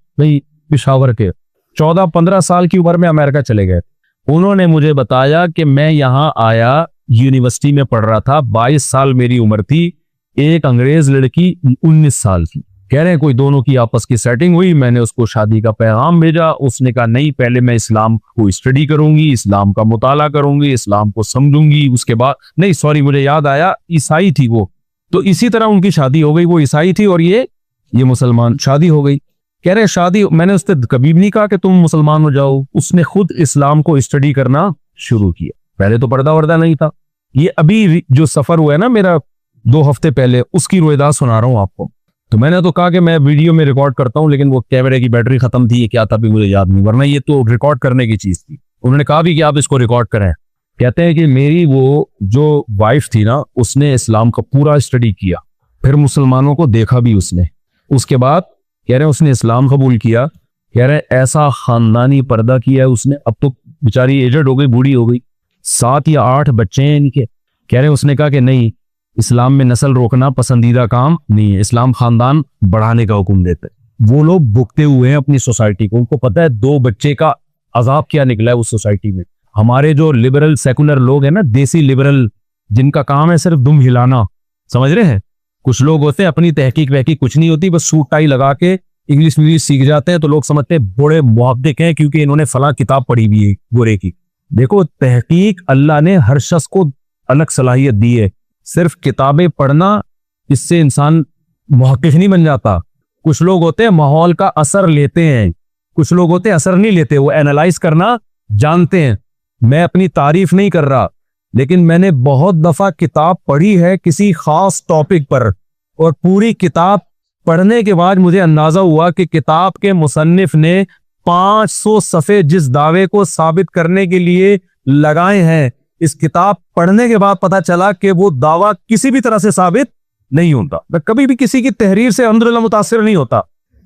پشاور کے. 14-15 سال کی عمر میں امریکہ چلے گئے. انہوں نے مجھے بتایا کہ میں یہاں آیا، یونیورسٹی میں پڑھ رہا تھا، 22 سال میری عمر تھی. ایک انگریز لڑکی 19 سال کی. کہہ رہے ہیں کوئی دونوں کی آپس کی سیٹنگ ہوئی، میں نے اس کو شادی کا پیغام بھیجا. اس نے کہا نہیں، پہلے میں اسلام کو اسٹڈی کروں گی، اسلام کا مطالعہ کروں گی، اسلام کو سمجھوں گی. اس کے بعد نہیں، سوری مجھے یاد آیا، عیسائی تھی وہ. تو اسی طرح ان کی شادی ہو گئی. وہ عیسائی تھی اور یہ مسلمان. شادی ہو گئی. کہہ رہے شادی، میں نے اس سے کبھی بھی نہیں کہا کہ تم مسلمان ہو جاؤ. اس نے خود اسلام کو اسٹڈی کرنا شروع کیا. پہلے تو پردہ وردہ نہیں تھا. یہ ابھی جو سفر ہوا ہے نا میرا 2 ہفتے پہلے، اس کی روایت سنا رہا ہوں آپ کو. تو میں نے تو کہا کہ میں ویڈیو میں ریکارڈ کرتا ہوں، لیکن وہ کیمرے کی بیٹری ختم تھی، کیا تھا بھی مجھے یاد نہیں، ورنہ یہ تو ریکارڈ کرنے کی چیز تھی۔ انہوں نے کہا بھی کہ آپ اس کو ریکارڈ کریں۔ کہتے ہیں کہ میری وہ جو وائف تھی نا، اس نے اسلام کا پورا اسٹڈی کیا، پھر مسلمانوں کو دیکھا بھی اس نے، اس کے بعد کہہ رہے ہیں اس نے اسلام قبول کیا، کہہ رہے ہیں ایسا خاندانی پردہ کیا ہے اس نے، اب تو بیچاری ایجڈ ہو گئی، بوڑھی ہو گئی، 7 یا 8 بچے ہیں ان کے۔ کہہ رہے ہیں اس نے کہا کہ نہیں، اسلام میں نسل روکنا پسندیدہ کام نہیں ہے، اسلام خاندان بڑھانے کا حکم دیتا ہے۔ وہ لوگ بھگتے ہوئے ہیں اپنی سوسائٹی کو، ان کو پتہ ہے 2 بچے کا عذاب کیا نکلا ہے اس سوسائٹی میں۔ ہمارے جو لبرل سیکولر لوگ ہیں نا، دیسی لبرل، جن کا کام ہے صرف دم ہلانا، سمجھ رہے ہیں؟ کچھ لوگ ہوتے ہیں اپنی تحقیق وحقیق کچھ نہیں ہوتی، بس سوٹ ٹائی لگا کے انگلش سیکھ جاتے ہیں، تو لوگ سمجھتے ہیں بڑے محقق ہیں کیونکہ انہوں نے فلاں کتاب پڑھی ہوئی ہے گورے کی۔ دیکھو، تحقیق اللہ نے ہر شخص کو الگ صلاحیت دی ہے، صرف کتابیں پڑھنا اس سے انسان محقق نہیں بن جاتا۔ کچھ لوگ ہوتے ہیں ماحول کا اثر لیتے ہیں، کچھ لوگ ہوتے ہیں اثر نہیں لیتے، وہ اینالائز کرنا جانتے ہیں۔ میں اپنی تعریف نہیں کر رہا، لیکن میں نے بہت دفعہ کتاب پڑھی ہے کسی خاص ٹاپک پر، اور پوری کتاب پڑھنے کے بعد مجھے اندازہ ہوا کہ کتاب کے مصنف نے 500 صفحے جس دعوے کو ثابت کرنے کے لیے لگائے ہیں، اس کتاب پڑھنے کے بعد پتا چلا کہ وہ دعویٰ کسی بھی طرح سے ثابت نہیں ہوتا۔ میں کبھی بھی کسی کی تحریر سے الحمدللہ متاثر نہیں ہوتا،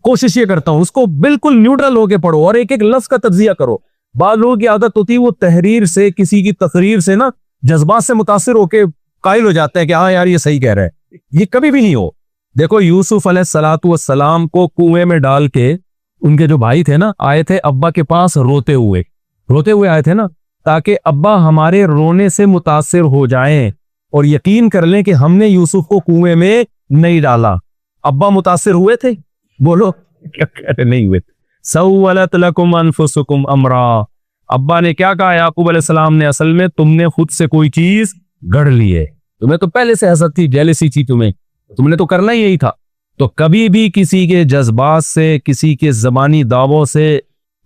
کوشش یہ کرتا ہوں اس کو بالکل نیوٹرل ہو کے پڑھو اور ایک ایک لفظ کا تجزیہ کرو۔ بعض لوگوں کی عادت ہوتی ہے وہ تحریر سے، کسی کی تقریر سے نا جذبات سے متاثر ہو کے قائل ہو جاتے ہیں کہ ہاں یار یہ صحیح کہہ رہا ہے۔ یہ کبھی بھی نہیں ہو۔ دیکھو، یوسف علیہ السلام کو کنویں میں ڈال کے ان کے جو بھائی تھے نا، آئے تھے ابا کے پاس روتے ہوئے آئے تھے نا، تاکہ ابا ہمارے رونے سے متاثر ہو جائیں اور یقین کر لیں کہ ہم نے یوسف کو کنویں میں نہیں ڈالا۔ ابا متاثر ہوئے تھے؟ بولو، نہیں ہوئے۔ سولت لکم انفسکم امرا، ابا نے کیا کہا یعقوب علیہ السلام نے؟ اصل میں تم نے خود سے کوئی چیز گڑھ لی ہے، تمہیں تو پہلے سے حسد تھی، جیلسی تھی، تم نے تو کرنا ہی یہی تھا۔ تو کبھی بھی کسی کے جذبات سے، کسی کے زبانی دعووں سے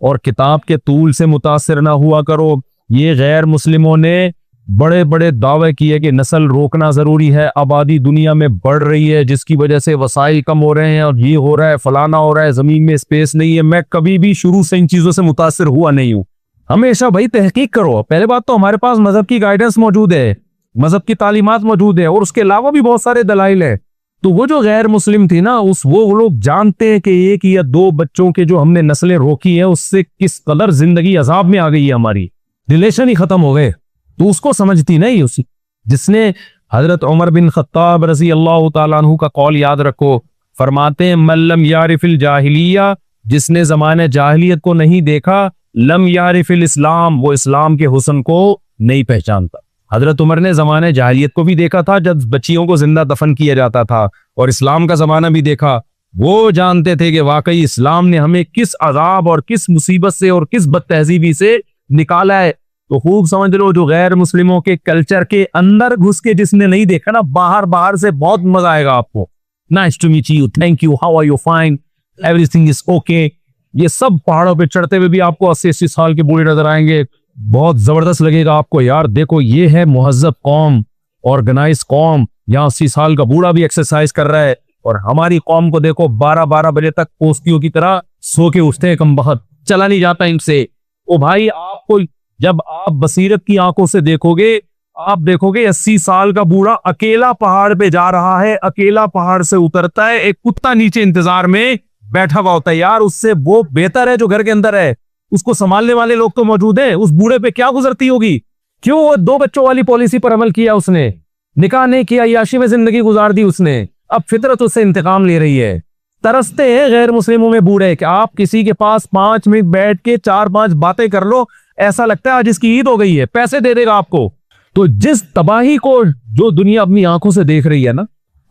اور کتاب کے طول سے متاثر نہ ہوا کرو۔ یہ غیر مسلموں نے بڑے بڑے دعوے کیے کہ نسل روکنا ضروری ہے، آبادی دنیا میں بڑھ رہی ہے جس کی وجہ سے وسائل کم ہو رہے ہیں، اور یہ ہو رہا ہے، فلانا ہو رہا ہے، زمین میں اسپیس نہیں ہے۔ میں کبھی بھی شروع سے ان چیزوں سے متاثر ہوا نہیں ہوں۔ ہمیشہ بھائی تحقیق کرو۔ پہلے بات تو ہمارے پاس مذہب کی گائیڈنس موجود ہے، مذہب کی تعلیمات موجود ہے، اور اس کے علاوہ بھی بہت سارے دلائل ہیں۔ تو وہ جو غیر مسلم تھی نا، وہ لوگ جانتے ہیں کہ 1 یا 2 بچوں کے جو ہم نے نسلیں روکی ہیں، اس سے کس قدر زندگی عذاب میں آ گئی ہے، ہماری ریلیشن ہی ختم ہو گئے۔ تو اس کو سمجھتی نہیں اسی، جس نے حضرت عمر بن خطاب رضی اللہ تعالیٰ عنہ کا قول یاد رکھو، فرماتے ہیں من لم یعرف الجاہلیہ، جس نے زمانہ جاہلیت کو نہیں دیکھا، لم یعرف الاسلام، وہ اسلام کے حسن کو نہیں پہچانتا۔ حضرت عمر نے زمانہ جاہلیت کو بھی دیکھا تھا جب بچیوں کو زندہ دفن کیا جاتا تھا، اور اسلام کا زمانہ بھی دیکھا۔ وہ جانتے تھے کہ واقعی اسلام نے ہمیں کس عذاب اور کس مصیبت سے اور کس بد تہذیبی سے نکالا ہے۔ تو خوب سمجھ لو، جو غیر مسلموں کے کلچر کے اندر گھس کے جس نے نہیں دیکھا نا، باہر سے بہت مزہ آئے گا آپ کو۔ Nice to meet you, thank you, how are you, fine, everything is okay. یہ سب پہاڑوں پہ چڑھتے ہوئے بھی آپ کو 80 سال کے بوڑھے نظر آئیں گے، بہت زبردست لگے گا آپ کو، یار دیکھو یہ ہے مہذب قوم، آرگنائز قوم۔ یہاں 80 سال کا بوڑھا بھی ایکسرسائز کر رہا ہے، اور ہماری قوم کو دیکھو 12 بجے تک پوستیوں کی طرح سو کے اٹھتے ہیں، کم بخت چلا نہیں جاتا ان سے۔ او بھائی، آپ کو جب آپ بصیرت کی آنکھوں سے دیکھو گے، آپ دیکھو گے 80 سال کا بوڑھا اکیلا پہاڑ پہ جا رہا ہے، اکیلا پہاڑ سے اترتا ہے، ایک کتا نیچے انتظار میں بیٹھا ہوا ہوتا ہے۔ یار اس سے وہ بہتر ہے جو گھر کے اندر ہے، اس کو سنبھالنے والے لوگ تو موجود ہیں۔ اس بوڑھے پہ کیا گزرتی ہوگی؟ کیوں 2 بچوں والی پالیسی پر عمل کیا اس نے، نکاح نہیں کیا، عیاشی میں زندگی گزار دی اس نے، اب فطرت اس سے انتقام لے رہی ہے۔ ترستے ہیں غیر مسلموں میں بوڑھے کہ آپ کسی کے پاس 5 منٹ بیٹھ کے 4-5 باتیں کر لو، ایسا لگتا ہے آج اس کی عید ہو گئی ہے، پیسے دے دے گا آپ کو۔ تو جس تباہی کو جو دنیا اپنی آنکھوں سے دیکھ رہی ہے نا،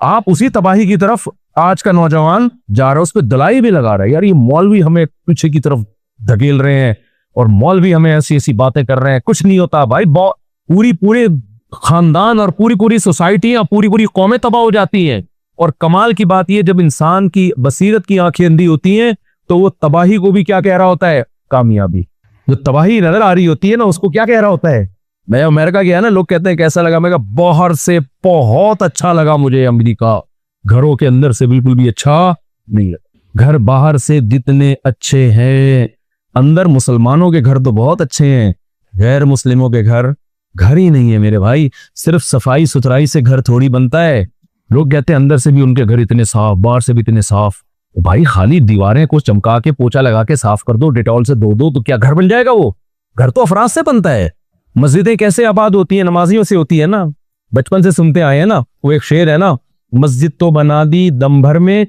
آپ اسی تباہی کی طرف آج کا نوجوان جا رہا ہے، اس پہ دلائی بھی لگا رہا ہے۔ یار یہ مولوی ہمیں پیچھے کی طرف دھکیل رہے ہیں، اور مولوی ہمیں ایسی باتیں کر رہے ہیں، کچھ نہیں ہوتا بھائی۔ پورے خاندان اور پوری سوسائٹیاں، پوری قومیں تباہ ہو جاتی ہیں۔ اور کمال کی بات یہ، جب انسان کی بصیرت کی آنکھیں اندھی ہوتی ہیں تو وہ تباہی کو بھی کیا کہہ رہا ہوتا ہے؟ کامیابی۔ جو تباہی نظر آ رہی ہوتی ہے نا، اس کو کیا کہہ رہا ہوتا ہے؟ میں امریکہ گیا نا، لوگ کہتے ہیں کیسا لگا، میں کہا باہر سے بہت اچھا لگا مجھے امریکہ، گھروں کے اندر سے بالکل بھی اچھا نہیں لگتا. گھر باہر سے جتنے اچھے ہیں, اندر مسلمانوں کے گھر تو بہت اچھے ہیں, غیر مسلموں کے گھر گھر ہی نہیں ہے میرے بھائی. صرف صفائی ستھرائی سے گھر تھوڑی بنتا ہے. لوگ کہتے ہیں اندر سے بھی ان کے گھر اتنے صاف, باہر سے بھی اتنے صاف. بھائی خالی دیواریں کو چمکا کے پوچھا لگا کے صاف کر دو, ڈیٹول سے دو تو کیا گھر بن جائے گا؟ وہ گھر تو افراد سے بنتا ہے. مسجدیں کیسے آباد ہوتی ہیں؟ نمازیوں سے ہوتی ہے نا. بچپن سے سنتے آئے ہیں نا, وہ ایک شعر ہے نا, مسجد تو بنا دی دم بھر میں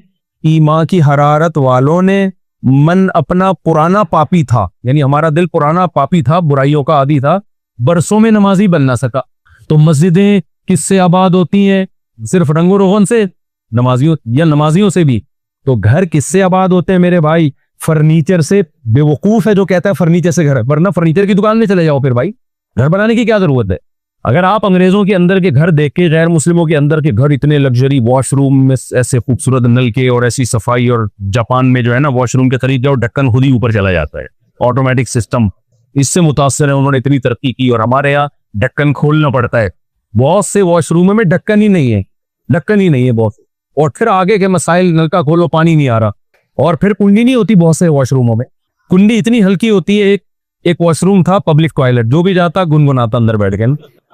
ایمان کی حرارت والوں نے, من اپنا پرانا پاپی تھا, یعنی ہمارا دل پرانا پاپی تھا, برائیوں کا عادی تھا, برسوں میں نمازی بن نہ سکا. تو مسجدیں کس سے آباد ہوتی ہیں؟ صرف رنگ و روغن سے؟ نمازیوں یا نمازیوں سے بھی. تو گھر کس سے آباد ہوتے ہیں میرے بھائی؟ فرنیچر سے. بے وقوف ہے جو کہتا ہے فرنیچر سے گھر ہے, ورنہ فرنیچر کی دکان میں چلے جاؤ. پھر بھائی گھر بنانے کی کیا ضرورت ہے؟ اگر آپ انگریزوں کے اندر کے گھر دیکھ کے, غیر مسلموں کے اندر کے گھر اتنے لگژری, واش روم میں ایسے خوبصورت نل کے اور ایسی صفائی, اور جاپان میں جو ہے نا واش روم کے قریب جاؤ ڈھکن خود ہی اوپر چلا جاتا ہے, آٹومیٹک سسٹم. اس سے متاثر ہے, انہوں نے اتنی ترقی کی, اور ہمارے یہاں ڈھکن کھولنا پڑتا ہے. بہت سے واش روموں میں ڈھکن ہی نہیں ہے, ڈھکن ہی نہیں ہے بہت. اور پھر آگے کے مسائل, نل کا کھولو پانی نہیں آ رہا, اور پھر کنڈی نہیں ہوتی بہت سے واش روموں میں. کنڈی اتنی ہلکی ہوتی ہے. ایک واش روم تھا پبلک ٹوائلٹ, جو بھی جاتا گنگناتا اندر بیٹھ کے,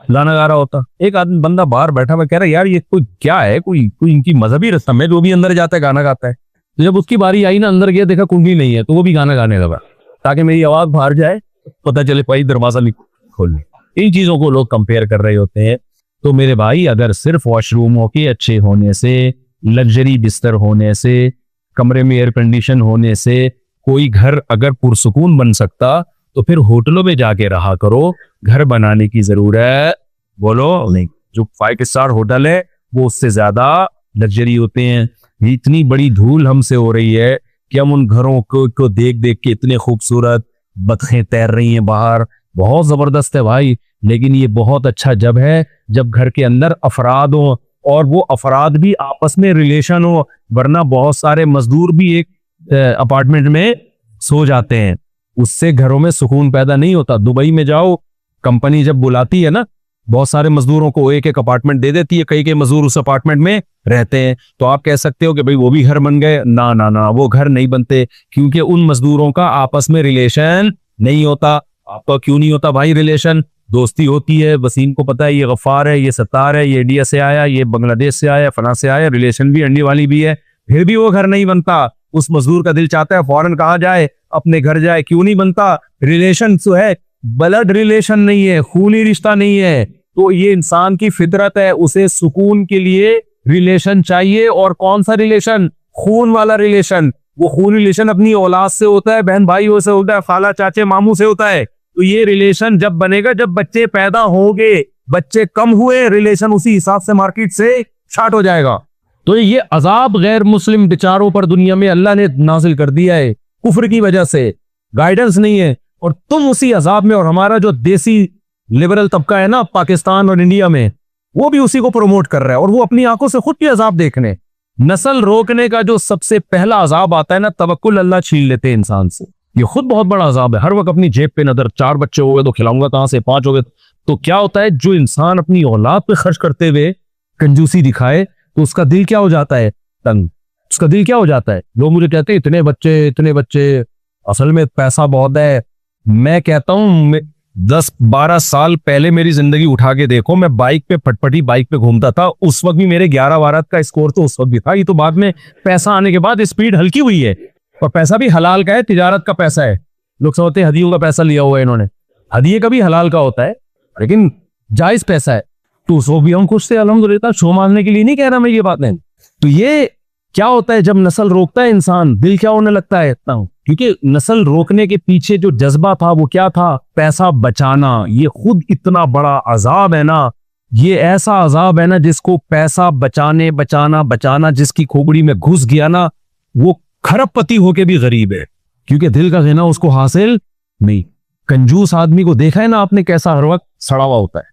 گانا گا رہا ہوتا. ایک آدمی بندہ باہر بیٹھا ہوا کہہ رہا یار یہ کوئی کیا ہے, کوئی ان کی مذہبی رسم ہے, جو بھی اندر جاتا ہے گانا گاتا ہے. تو جب اس کی باری آئی نا, اندر گیا دیکھا کنڈی نہیں ہے, تو وہ بھی گانا گانے لگا تاکہ میری آواز باہر جائے, پتہ چلے بھائی دروازہ نہیں کھولنے. ان چیزوں کو لوگ کمپیئر کر رہے ہوتے ہیں. تو میرے بھائی اگر صرف واش روموں کے اچھے ہونے سے, لگژری بستر ہونے سے, کمرے میں ایئر کنڈیشن ہونے سے کوئی گھر اگر پرسکون بن سکتا, تو پھر ہوٹلوں میں جا کے رہا کرو. گھر بنانے کی ضرورت بولو نہیں. جو 5 اسٹار ہوٹل ہے وہ اس سے زیادہ لگژری ہوتے ہیں. اتنی بڑی دھول ہم سے ہو رہی ہے کہ ہم ان گھروں کو دیکھ دیکھ کے اتنے خوبصورت بطخیں تیر رہی ہیں باہر, بہت زبردست ہے بھائی. لیکن یہ بہت اچھا جب ہے جب گھر کے اندر افراد ہوں, اور وہ افراد بھی آپس میں ریلیشن ہو, ورنہ بہت سارے مزدور بھی ایک اپارٹمنٹ میں سو جاتے ہیں, اس سے گھروں میں سکون پیدا نہیں ہوتا. دبئی میں جاؤ, کمپنی جب بلاتی ہے نا, بہت سارے مزدوروں کو ایک ایک اپارٹمنٹ دے دیتی ہے, کئی مزدور اس اپارٹمنٹ میں رہتے ہیں. تو آپ کہہ سکتے ہو کہ بھئی وہ بھی گھر بن گئے. نہ, وہ گھر نہیں بنتے, کیونکہ ان مزدوروں کا آپس میں ریلیشن نہیں ہوتا. آپ کا کیوں نہیں ہوتا بھائی ریلیشن؟ دوستی ہوتی ہے. وسیم کو پتا ہے یہ غفار ہے, یہ ستار ہے, یہ انڈیا سے آیا, یہ بنگلہ دیش سے آیا, فلاں سے آیا, ریلیشن بھی انڈی والی بھی ہے, پھر بھی وہ گھر نہیں بنتا. اس مزدور کا دل چاہتا ہے فوراً کہاں جائے, اپنے گھر جائے. کیوں نہیں بنتا؟ ریلیشن تو ہے, بلڈ ریلیشن نہیں ہے, خونی رشتہ نہیں ہے. تو یہ انسان کی فطرت ہے, اسے سکون کے لیے ریلیشن چاہیے. اور کون سا ریلیشن؟ خون والا ریلیشن. وہ خون ریلیشن اپنی اولاد سے ہوتا ہے, بہن بھائیوں سے ہوتا ہے, خالہ چاچے ماموں سے ہوتا ہے. تو یہ ریلیشن جب بنے گا جب بچے پیدا ہوں گے. بچے کم ہوئے, ریلیشن اسی حساب سے مارکیٹ سے شارٹ ہو جائے گا. تو یہ عذاب غیر مسلم بیچاروں پر دنیا میں اللہ نے نازل کر دیا ہے کفر کی وجہ سے. گائیڈنس نہیں ہے, اور تم اسی عذاب میں. اور ہمارا جو دیسی لبرل طبقہ ہے نا پاکستان اور انڈیا میں, وہ بھی اسی کو پروموٹ کر رہا ہے, اور وہ اپنی آنکھوں سے خود بھی عذاب دیکھنے. نسل روکنے کا جو سب سے پہلا عذاب آتا ہے نا, توکل اللہ چھین لیتے ہیں انسان سے. یہ خود بہت بڑا عذاب ہے. ہر وقت اپنی جیب پہ نظر, 4 بچے ہو گئے تو کھلاؤں گا کہاں سے, 5 ہو گئے. تو کیا ہوتا ہے, جو انسان اپنی اولاد پہ خرچ کرتے ہوئے کنجوسی دکھائے, تو اس کا دل کیا ہو جاتا ہے؟ تنگ. اس کا دل کیا ہو جاتا ہے؟ لوگ مجھے کہتے ہیں اتنے بچے, اصل میں پیسہ بہت ہے. میں کہتا ہوں 10-12 سال پہلے میری زندگی اٹھا کے دیکھو, میں بائک پہ پٹپٹی بائک پہ گھومتا تھا. اس وقت بھی میرے 11 کا اسکور تو اس وقت بھی تھا. یہ تو بعد میں پیسہ آنے کے بعد اسپیڈ ہلکی ہوئی ہے, اور پیسہ بھی حلال کا ہے, تجارت کا پیسہ ہے. لوگ سمجھتے ہیں ہدیوں کا پیسہ لیا ہوا ہے انہوں نے. ہدیے کا بھی حلال کا ہوتا ہے, لیکن جائز پیسہ ہے. تو اس وقت بھی ہم خوش سے الحمدللہ, شو ماننے کے لیے نہیں کہہ رہا میں یہ باتیں. تو یہ کیا ہوتا ہے جب نسل روکتا ہے انسان, دل کیا ہونے لگتا ہے؟ کیونکہ نسل روکنے کے پیچھے جو جذبہ تھا وہ کیا تھا؟ پیسہ بچانا. یہ خود اتنا بڑا عذاب ہے نا, یہ ایسا عذاب ہے نا جس کو پیسہ بچانا جس کی کھوپڑی میں گھس گیا نا, وہ کھرب پتی ہو کے بھی غریب ہے, کیونکہ دل کا غنا اس کو حاصل نہیں. کنجوس آدمی کو دیکھا ہے نا آپ نے, کیسا ہر وقت سڑا ہوا ہوتا ہے.